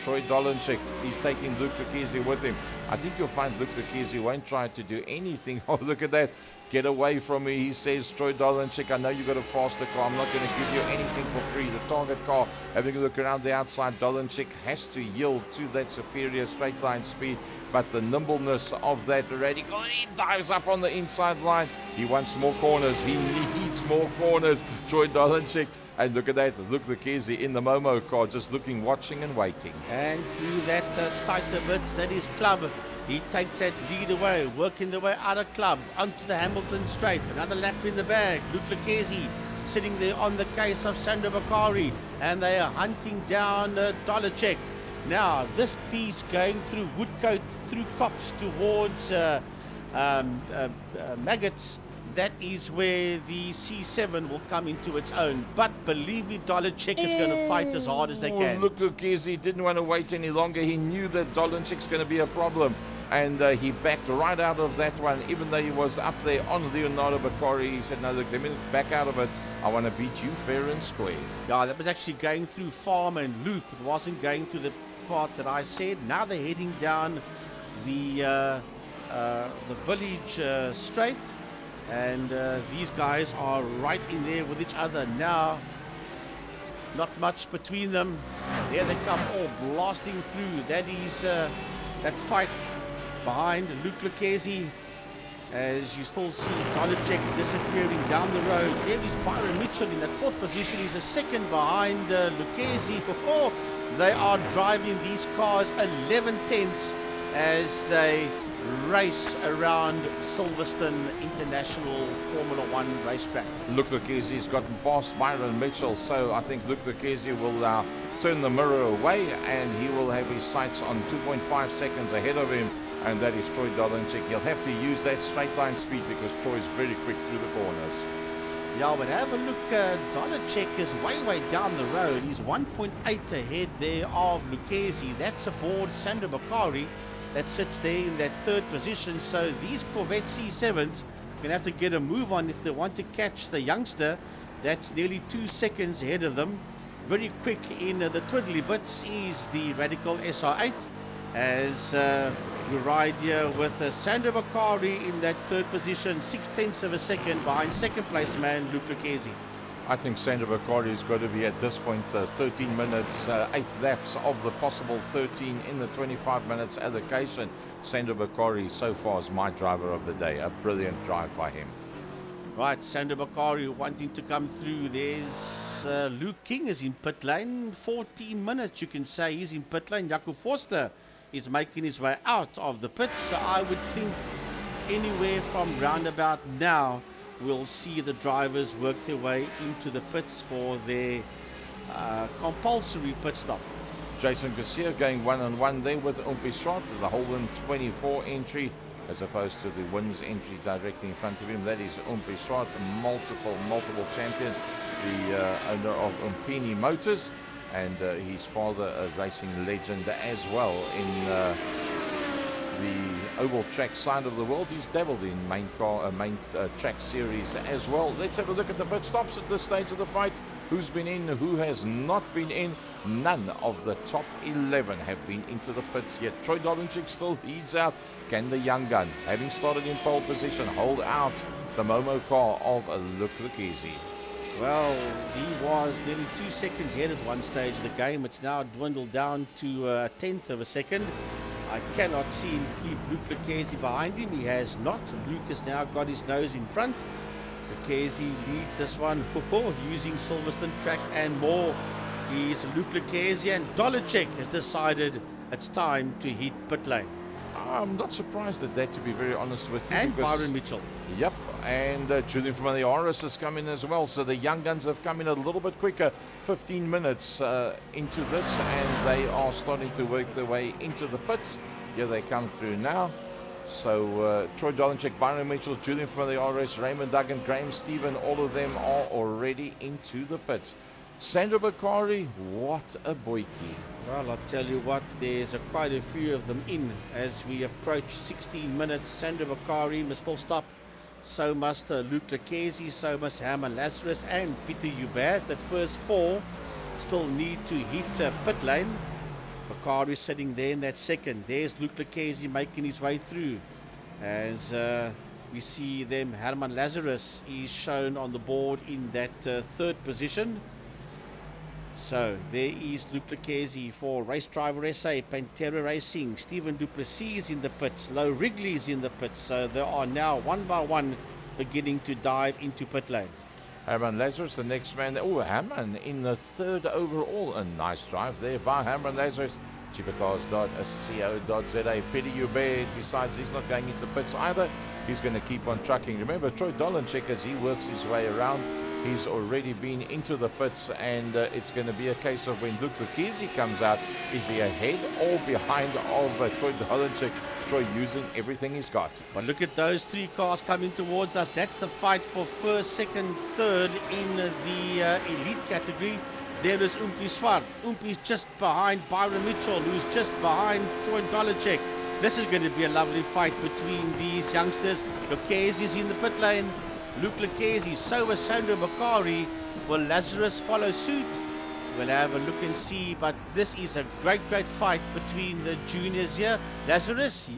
Troy Dolenchik. He's taking Luke Lekisi with him. I think you'll find Luke Lekisi won't try to do anything. Oh, look at that. Get away from me, he says, Troy Dolenchik. I know you got a faster car. I'm not going to give you anything for free. The target car, having a look around the outside, Dolenchik has to yield to that superior straight line speed. But the nimbleness of that radical, he dives up on the inside line. He wants more corners. He needs more corners. Troy Dolenchik. And look at that. Look, Lekisi in the Momo car, just looking, watching and waiting. And through that tighter bits, that is Club. He takes that lead away, working the way out of Club onto the Hamilton straight. Another lap in the bag. Luke Lekisi sitting there on the case of Sandro Bakari, and they are hunting down Dolenchik. Now this piece going through Woodcote, through Cops towards Maggots. That is where the C7 will come into its own. But believe me, Dolenchik is going to fight as hard as they can. Look, Lekisi didn't want to wait any longer. He knew that Dolenchik's going to be a problem. And he backed right out of that one. Even though he was up there on Leonardo Bakari, he said, no, look, let me back out of it. I want to beat you fair and square. Yeah, that was actually going through Farm and Loop. It wasn't going through the part that I said. Now they're heading down the village straight. And these guys are right in there with each other now. Not much between them. There they come, all blasting through. That is that fight behind Luke Lekisi. As you still see Dolenchik disappearing down the road. There is Byron Mitchell in that fourth position. He's a second behind Lekisi. Oh, they are driving these cars 11/10 as they race around Silverstone International Formula One racetrack. Luke Lekisi's gotten past Byron Mitchell, so I think Luke Lekisi will now turn the mirror away and he will have his sights on 2.5 seconds ahead of him, and that is Troy Dolenchik. He'll have to use that straight line speed because Troy's very quick through the corners. Yeah, but have a look, Dolenchik is way down the road. He's 1.8 ahead there of Lekisi. That's aboard Sandro Bakari that sits there in that third position. So these Corvette C7s are going to have to get a move on if they want to catch the youngster that's nearly 2 seconds ahead of them. Very quick in the twiddly bits is the Radical SR8 as we ride here with Sandro Bakari in that third position, 0.6 of a second behind second place man Luke Lekisi. I think Sandro Bakari has got to be at this point 13 minutes, 8 laps of the possible 13 in the 25 minutes allocation. Sandro Bakari so far is my driver of the day. A brilliant drive by him. Right, Sandro Bakari wanting to come through. There's Luke King is in pit lane. 14 minutes you can say he's in pit lane. Jaco Forster is making his way out of the pits. So I would think anywhere from roundabout now we'll see the drivers work their way into the pits for their compulsory pit stop. Jason Garcia going one-on-one there with Umpisrot, the Holden 24 entry, as opposed to the Wins entry directly in front of him. That is Umpisrot, multiple champion, the owner of Umpini Motors, and his father a racing legend as well in the oval track side of the world. He's dabbled in main track series as well. Let's have a look at the pit stops at this stage of the fight. Who's been in, who has not been in? None of the top 11 have been into the pits yet. Troy Dolenchik still leads out. Can the young gun, having started in pole position, hold out the Momo car of Luke Lekisi? Well, he was nearly 2 seconds ahead at one stage of the game. It's now dwindled down to a 1/10 of a second. I cannot see him keep Luke Lekisi behind him. He has not. Luke has now got his nose in front. Lekisi leads this one using Silverstone track and more. He's Luke Lekisi, and Dolenchik has decided it's time to hit pit lane. I'm not surprised at that, to be very honest with you. And Byron Mitchell. Yep, and Julian from the RS has come in as well. So the young guns have come in a little bit quicker, 15 minutes into this, and they are starting to work their way into the pits. Here they come through now. So Troy Dolenchek, Byron Mitchell, Julian from the RS, Raymond Duggan, Graham Stephen, all of them are already into the pits. Sandro Bakari, what a boykie. Well, I'll tell you what, there's quite a few of them in as we approach 16 minutes. Sandro Bakari must still stop. So must Luke Lucchesi, so must Herman Lazarus and Peter Hubert. That first four still need to hit pit lane. Bakari sitting there in that second. There's Luke Lucchesi making his way through. As we see them, Herman Lazarus is shown on the board in that third position. So there is Luke Lucchesi for Race Driver SA, Pantera Racing, Stephen Duplessis in the pits, Low Wrigley is in the pits. So they are now one by one beginning to dive into pit lane. Herman Lazarus, the next man. Oh, Herman in the third overall. A nice drive there by Herman Lazarus. Cheapercars.co.za. Peter Hubert decides he's not going into pits either. He's going to keep on trucking. Remember, Troy Dolenchek, as he works his way around, he's already been into the pits, and it's going to be a case of when Luke Lucchesi comes out, is he ahead or behind of Troy Dolenchek? Troy using everything he's got. But look at those three cars coming towards us. That's the fight for first, second, third in the elite category. There is Umpi Swart. Umpi's just behind Byron Mitchell, who's just behind Troy Dolenchek. This is going to be a lovely fight between these youngsters. Lucchesi's in the pit lane. Luke Lucchesi, so is Sandro Bakari. Will Lazarus follow suit? We'll have a look and see, but this is a great fight between the juniors here. Lazarus,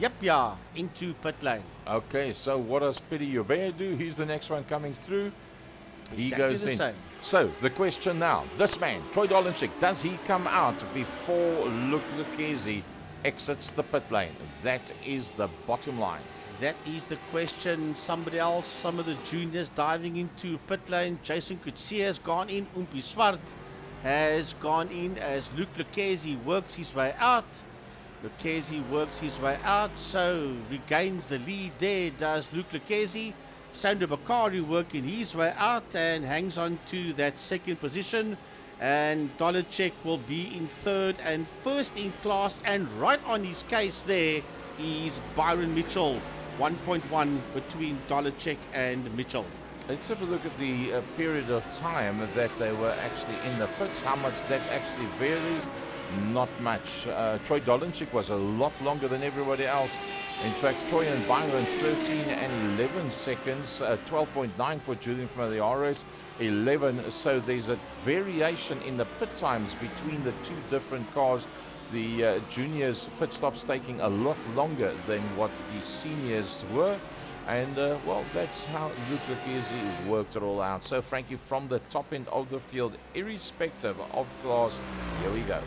into pit lane. Okay, so what does Peter Hubert do? He's the next one coming through. He goes in. Same. So the question now, this man, Troy Dolenchek, does he come out before Luke Lucchesi exits the pit lane? That is the bottom line. That is the question. Somebody else, some of the juniors diving into pit lane. Jason Kutsia has gone in. Umpi Swart has gone in as Luke Lucchesi works his way out. So regains the lead there, does Luke Lucchesi. Sandro Bakari working his way out and hangs on to that second position. And Dolenchek will be in third and first in class, and right on his case there is Byron Mitchell. 1.1 between Dolenchek and Mitchell. Let's have a look at the period of time that they were actually in the pits. How much that actually varies? Not much. Troy Dolenchek was a lot longer than everybody else. In fact, Troy and Byron 13 and 11 seconds, 12.9 for Julian from the RS, 11. So there's a variation in the pit times between the two different cars. The juniors pit stops taking a lot longer than what the seniors were, and well, that's how Luke Lucchesi worked it all out. So Frankie, from the top end of the field, irrespective of class, here we go.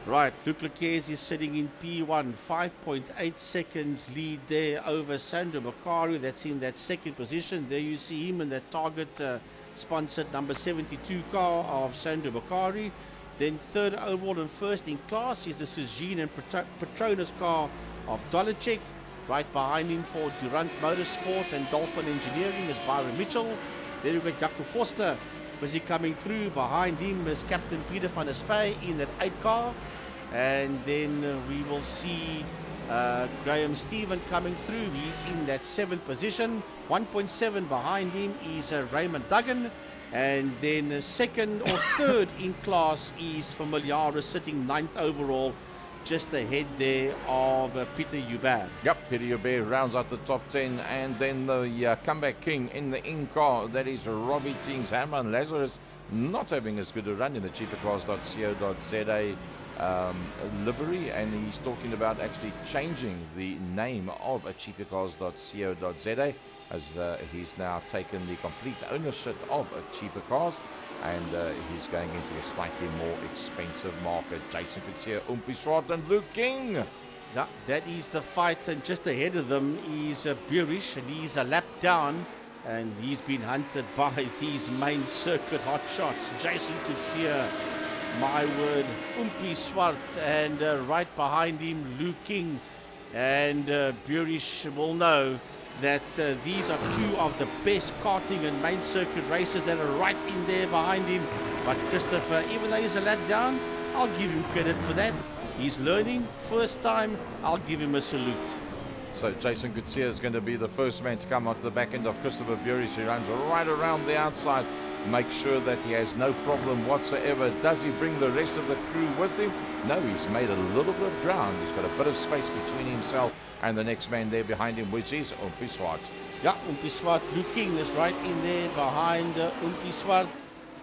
Right, Luke Lucchesi is sitting in P1, 5.8 seconds lead there over Sandro Bakari. That's in that second position. There you see him in that Target sponsored number 72 car of Sandro Bakari. Then third overall and first in class is the Suzine and Petronas car of Dolenchek. Right behind him for Durant Motorsport and Dolphin Engineering is Byron Mitchell. Then we've got Jaco Forster. Was he coming through? Behind him is Captain Peter van der Spey in that 8 car. And then we will see Graham Stephen coming through. He's in that 7th position. 1.7 behind him is Raymond Duggan. And then second or third in class is Familiaris sitting 9th overall, just ahead there of Peter Hubert. Yep, Peter Hubert rounds out the top 10, and then the comeback king in the in car, that is Robbie Tings. Herman Lazarus not having as good a run in the cheapercars.co.za livery, and he's talking about actually changing the name of a cheapercars.co.za, as he's now taken the complete ownership of Cheaper Cars, and he's going into a slightly more expensive market. Jason Kutsia, Umpi Swart and Luke King. Yeah, that is the fight, and just ahead of them is Burish, and he's a lap down, and he's been hunted by these main circuit hot shots. Jason Kutsia my word, Umpi Swart, and right behind him, Luke King. And Burish will know that these are two of the best karting and main circuit racers that are right in there behind him. But Christopher, even though he's a lap down, I'll give him credit for that. He's learning, first time, I'll give him a salute. So Jason Gutierrez is going to be the first man to come onto the back end of Christopher Burish. He runs right around the outside, make sure that he has no problem whatsoever. Does he bring the rest of the crew with him? No, he's made a little bit of ground. He's got a bit of space between himself and the next man there behind him, which is Umpi Swart. Yeah, Umpi Swart, Luke King is right in there behind Umpi Swart.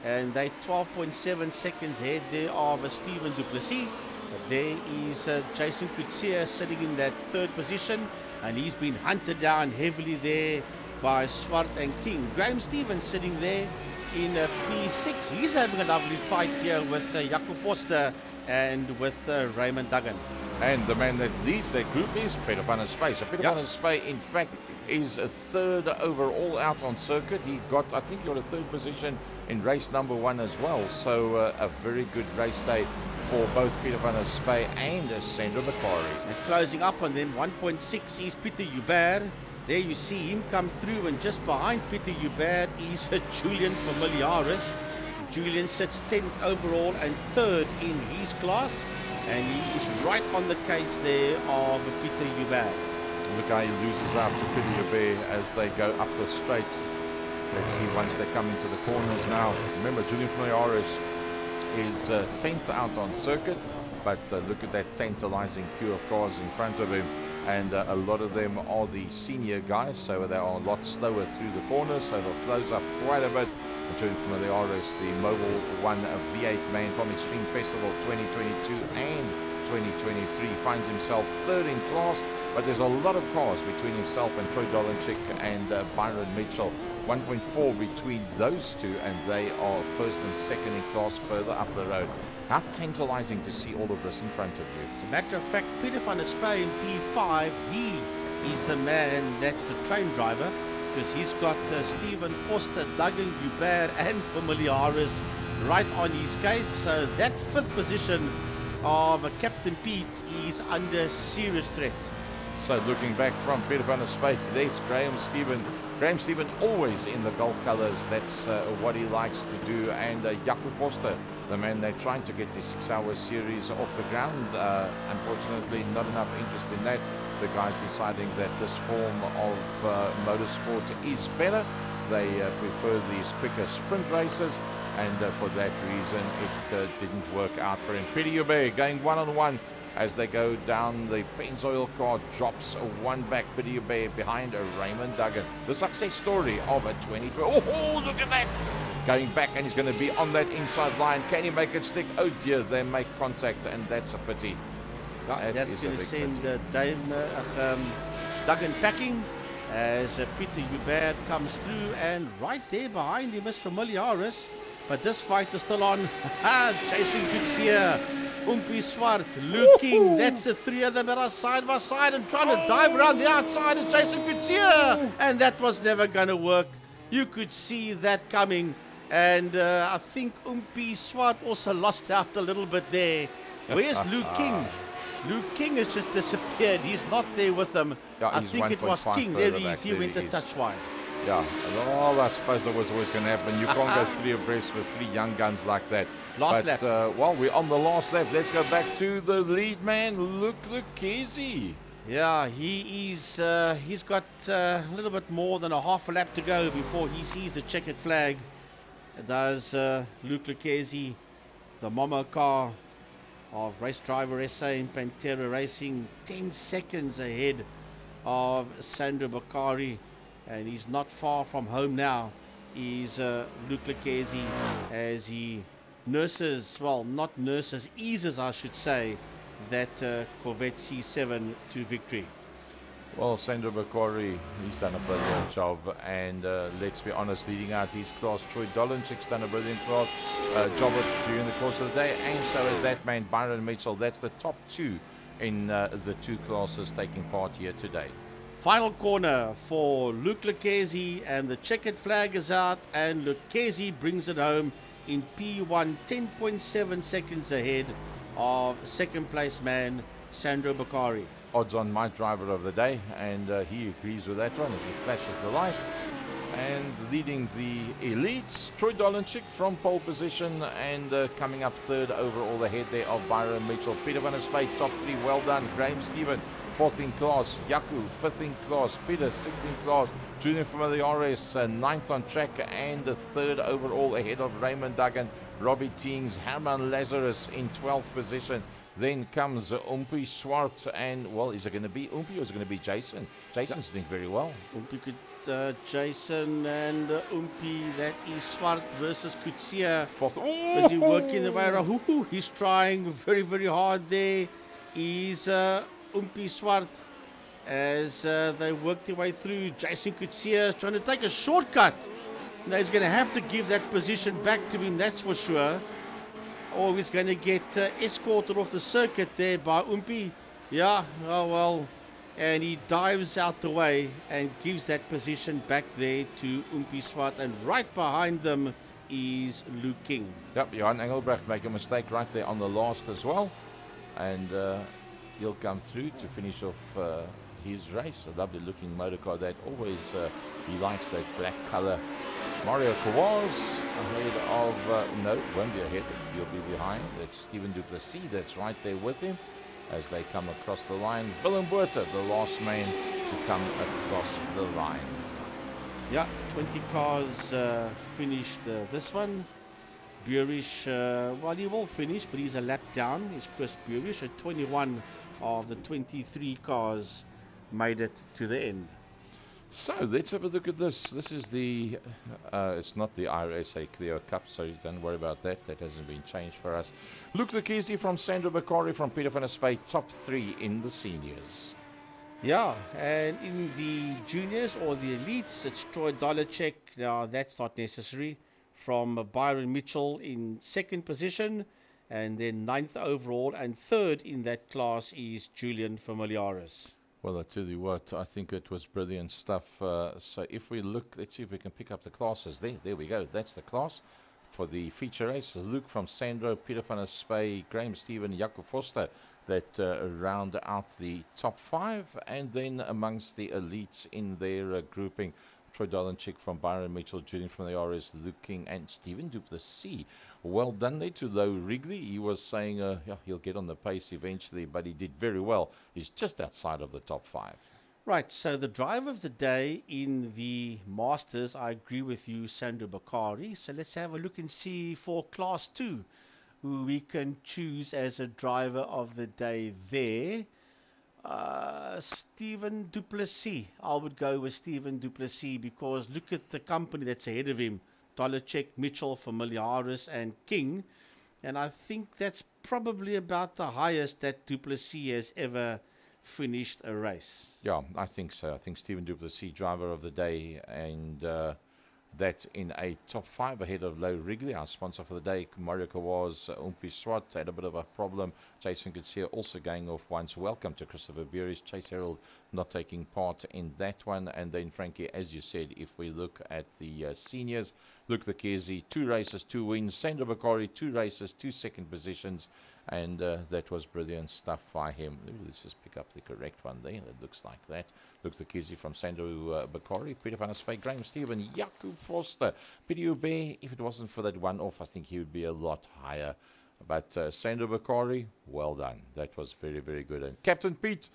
And they 12.7 seconds ahead there of Stephen Duplessis. But there is Jason Coetzee sitting in that third position, and he's been hunted down heavily there by Swart and King. Graham Stevens sitting there in P6. He's having a lovely fight here with Jaco Foster and with Raymond Duggan. And the man that leads that group is Peter van der Spy. So Peter van der Spy, in fact, is a third overall out on circuit. He got, I think, he got a third position in race number 1 as well. So a very good race day for both Peter van der Spy and Sandra Macquarie. And closing up on them, 1.6 is Pieter Joubert. There you see him come through, and just behind Pieter Joubert is Julian Familiaris. Julian sits 10th overall and 3rd in his class, and he is right on the case there of Pieter Joubert. Look how he loses out to Pieter Joubert as they go up the straight. Let's see once they come into the corners now. Remember, Julian Familiaris is 10th out on circuit, but look at that tantalizing queue of cars in front of him. And a lot of them are the senior guys, so they are a lot slower through the corners, so they'll close up quite a bit. Julian Familiaris, the Mobile 1 V8 man from Extreme Festival 2022 and 2023, finds himself 3rd in class, but there's a lot of cars between himself and Troy Dolenchik and Byron Mitchell. 1.4 between those two, and they are 1st and 2nd in class further up the road. How tantalizing to see all of this in front of you. As a matter of fact, Peter van der Spy in P5, he is the man that's the train driver, because he's got Stephen Foster, Duggan, Joubert and Familiaris right on his case. So that 5th position of Captain Pete is under serious threat. So looking back from Peter van der Spy, there's Graham Stephen. Graham Stephen always in the Gulf colours. That's what he likes to do. And Jaco Foster, the man they're trying to get the 6-hour series off the ground. Unfortunately, not enough interest in that. The guys deciding that this form of motorsport is better. They prefer these quicker sprint races, and for that reason it didn't work out for him. Peter Joubert going one-on-one as they go down. The Pennzoil car drops one back. Peter Joubert behind Raymond Duggan. The success story of a 2012. Oh, look at that! Going back, and he's going to be on that inside line. Can he make it stick? Oh dear, they make contact, and that's a pity. That's going to send Duggan packing as Pieter Joubert comes through, and right there behind him is Familiaris. But this fight is still on. Jason Coetzee, Umpi Swart, Luke King. That's the 3 of them that are side by side and trying to dive around the outside is Jason Coetzee. And that was never going to work. You could see that coming. And I think Umpi Swart also lost out a little bit there. Where's Luke King? Luke King has just disappeared. He's not there with them. Yeah, I think it was King. There he is. He went a touch wide. Yeah, well, I suppose that was always going to happen. You can't go 3 abreast with 3 young guns like that. Last lap. Well, we're on the last lap. Let's go back to the lead man, Luke Lucchese. Yeah, he's got a little bit more than a half a lap to go before he sees the checkered flag. Does Luke Lucchese, the Momo car of Race Driver SA in Pantera Racing, 10 seconds ahead of Sandra Bakari, and he's not far from home now. Is Luke Lucchese, as he nurses, well, not nurses, eases I should say, that Corvette C7 to victory. Well, Sandra Bakari, he's done a brilliant job, and let's be honest, leading out his class, Troy Dolenchik's done a brilliant job during the course of the day, and so is that man, Byron Mitchell. That's the top 2 in the 2 classes taking part here today. Final corner for Luke Lucchese, and the checkered flag is out, and Lucchese brings it home. in P1, 10.7 seconds ahead of second place man Sandro Bakari. Odds on my driver of the day, and he agrees with that one as he flashes the light. And leading the elites, Troy Dolenchik from pole position, and coming up third overall ahead there of Byron Mitchell. Peter van der Spey, top three, well done. Graham Stephen, fourth in class. Yaku, fifth in class. Peter, sixth in class. Junior Familiares, ninth on track, and third overall ahead of Raymond Duggan. Robbie Teens, Herman Lazarus in 12th position. Then comes Umpi Swart, and, well, is it going to be Umpi or is it going to be Jason? Jason's doing very well. Umpi could, Jason and Umpi, that is Swart versus Kutsia. Busy working the way around. He's trying very, very hard there. Is Umpi Swart as they work their way through. Jason Kutsia is trying to take a shortcut. Now he's going to have to give that position back to him, that's for sure. Or he's going to get escorted off the circuit there by Umpi. Yeah, oh well. And he dives out the way and gives that position back there to Umpi Swart. And right behind them is Luke King. Yep, Johan Engelbrecht make a mistake right there on the last as well. And he'll come through to finish off his race. A lovely looking motor car that always, he likes that black color. Mario Kawaz ahead of, no, won't be ahead, he'll be behind. That's Stephen Duplessis, that's right there with him as they come across the line. Willem Botha, the last man to come across the line. Yeah, 20 cars finished this one. Burish, well, he will finish, but he's a lap down. Is Chris Burish at 21 of the 23 cars made it to the end. So let's have a look at this. This is the, it's not the RSA Clio Cup, so don't worry about that. That hasn't been changed for us. Luke Lukisi from Sandro Bakari from Peter van der Spey, top three in the seniors. Yeah, and in the juniors or the elites, it's Troy Dolenchik. Now, that's not necessary. From Byron Mitchell in second position, and then ninth overall, and third in that class is Julian Familiaris. Well, I tell you what, I think it was brilliant stuff. So if we look, let's see if we can pick up the classes there. There we go. That's the class for the feature race. Luke from Sandro, Peter van der Spey, Graham Stephen, Jaco Foster that round out the top five. And then amongst the elites in their grouping, Troy Dolenchik from Byron Mitchell, Julian from the RS, Luke King, and Stephen Duplessis. Well done there to Low Wrigley. He was saying yeah, he'll get on the pace eventually, but he did very well. He's just outside of the top five. Right, so the driver of the day in the Masters, I agree with you, Sandro Bakari. So let's have a look and see for Class 2 who we can choose as a driver of the day there. Stephen Duplessis. I would go with Stephen Duplessis because look at the company that's ahead of him. Dolenchik, Mitchell, Familiaris, and King. And I think that's probably about the highest that Duplessis has ever finished a race. Yeah, I think so. I think Stephen Duplessis, driver of the day, and that in a top five ahead of Low Wrigley. Our sponsor for the day, Mario Kawaz, Umpi Swart, had a bit of a problem. Jason Kutsia also going off once. Welcome to Christopher Burish. Chase Herald not taking part in that one. And then, Frankie, as you said, if we look at the seniors, Luke Lukezi, 2 races, 2 wins. Sandro Bakari, 2 races, 2 second positions. And that was brilliant stuff by him. Let's just pick up the correct one there. That looks like that. Luke Lukezi from Sandro Bakari, Peter van der Spey, Graham Stephen, Jaco Foster, Peter Hubert. If it wasn't for that one off, I think he would be a lot higher. But Sandro Bakari, well done. That was very, very good. And Captain Pete,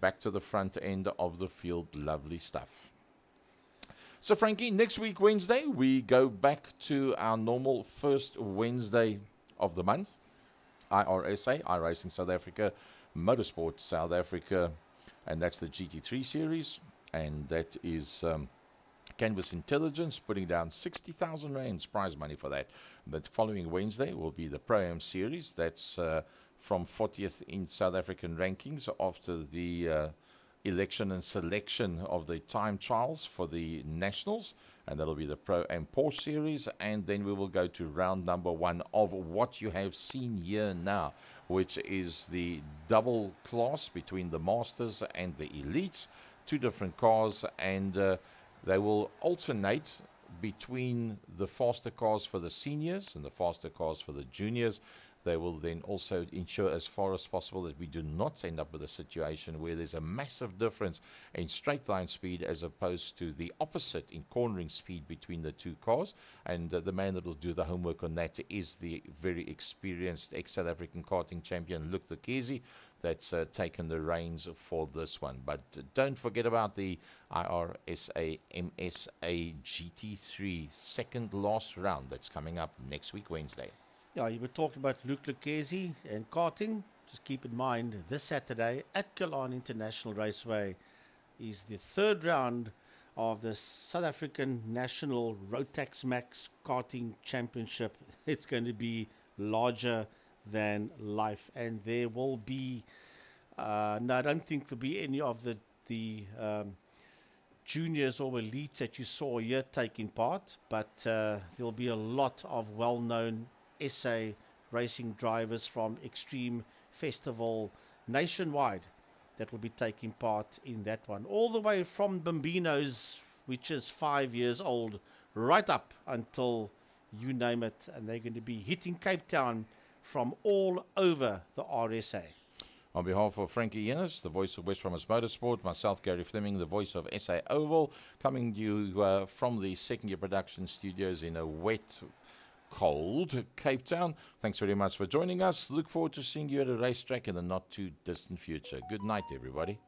back to the front end of the field. Lovely stuff. So, Frankie, next week, Wednesday, we go back to our normal first Wednesday of the month. IRSA, iRacing South Africa, Motorsport South Africa, and that's the GT3 series, and that is Canvas Intelligence putting down 60,000 rands prize money for that. But following Wednesday will be the Pro-Am series. That's from 40th in South African rankings after the election and selection of the time trials for the nationals, and that'll be the Pro-Am Porsche series. And then we will go to round number 1 of what you have seen here now, which is the double class between the Masters and the Elites, 2 different cars, and they will alternate between the faster cars for the seniors and the faster cars for the juniors. They will then also ensure as far as possible that we do not end up with a situation where there's a massive difference in straight line speed as opposed to the opposite in cornering speed between the two cars. And the man that will do the homework on that is the very experienced ex-South African karting champion, Luke Lekezi, that's taken the reins for this one. But don't forget about the IRSA MSA GT3 second last round that's coming up next week, Wednesday. Yeah, you were talking about Luke Lekezi and karting. Just keep in mind, this Saturday at Killarn International Raceway is the third round of the South African National Rotax Max Karting Championship. It's going to be larger than life, and there will be no, I don't think there'll be any of the juniors or elites that you saw here taking part, but there'll be a lot of well-known SA racing drivers from Extreme Festival nationwide that will be taking part in that one, all the way from Bambinos, which is 5 years old, right up until you name it, and they're going to be hitting Cape Town from all over the RSA. On behalf of Frankie Yennis, the voice of West Bromwich Motorsport, myself, Gary Fleming, the voice of SA Oval, coming to you from the second year production studios in a wet, cold Cape Town. Thanks very much for joining us. Look forward to seeing you at a racetrack in the not too distant future. Good night, everybody.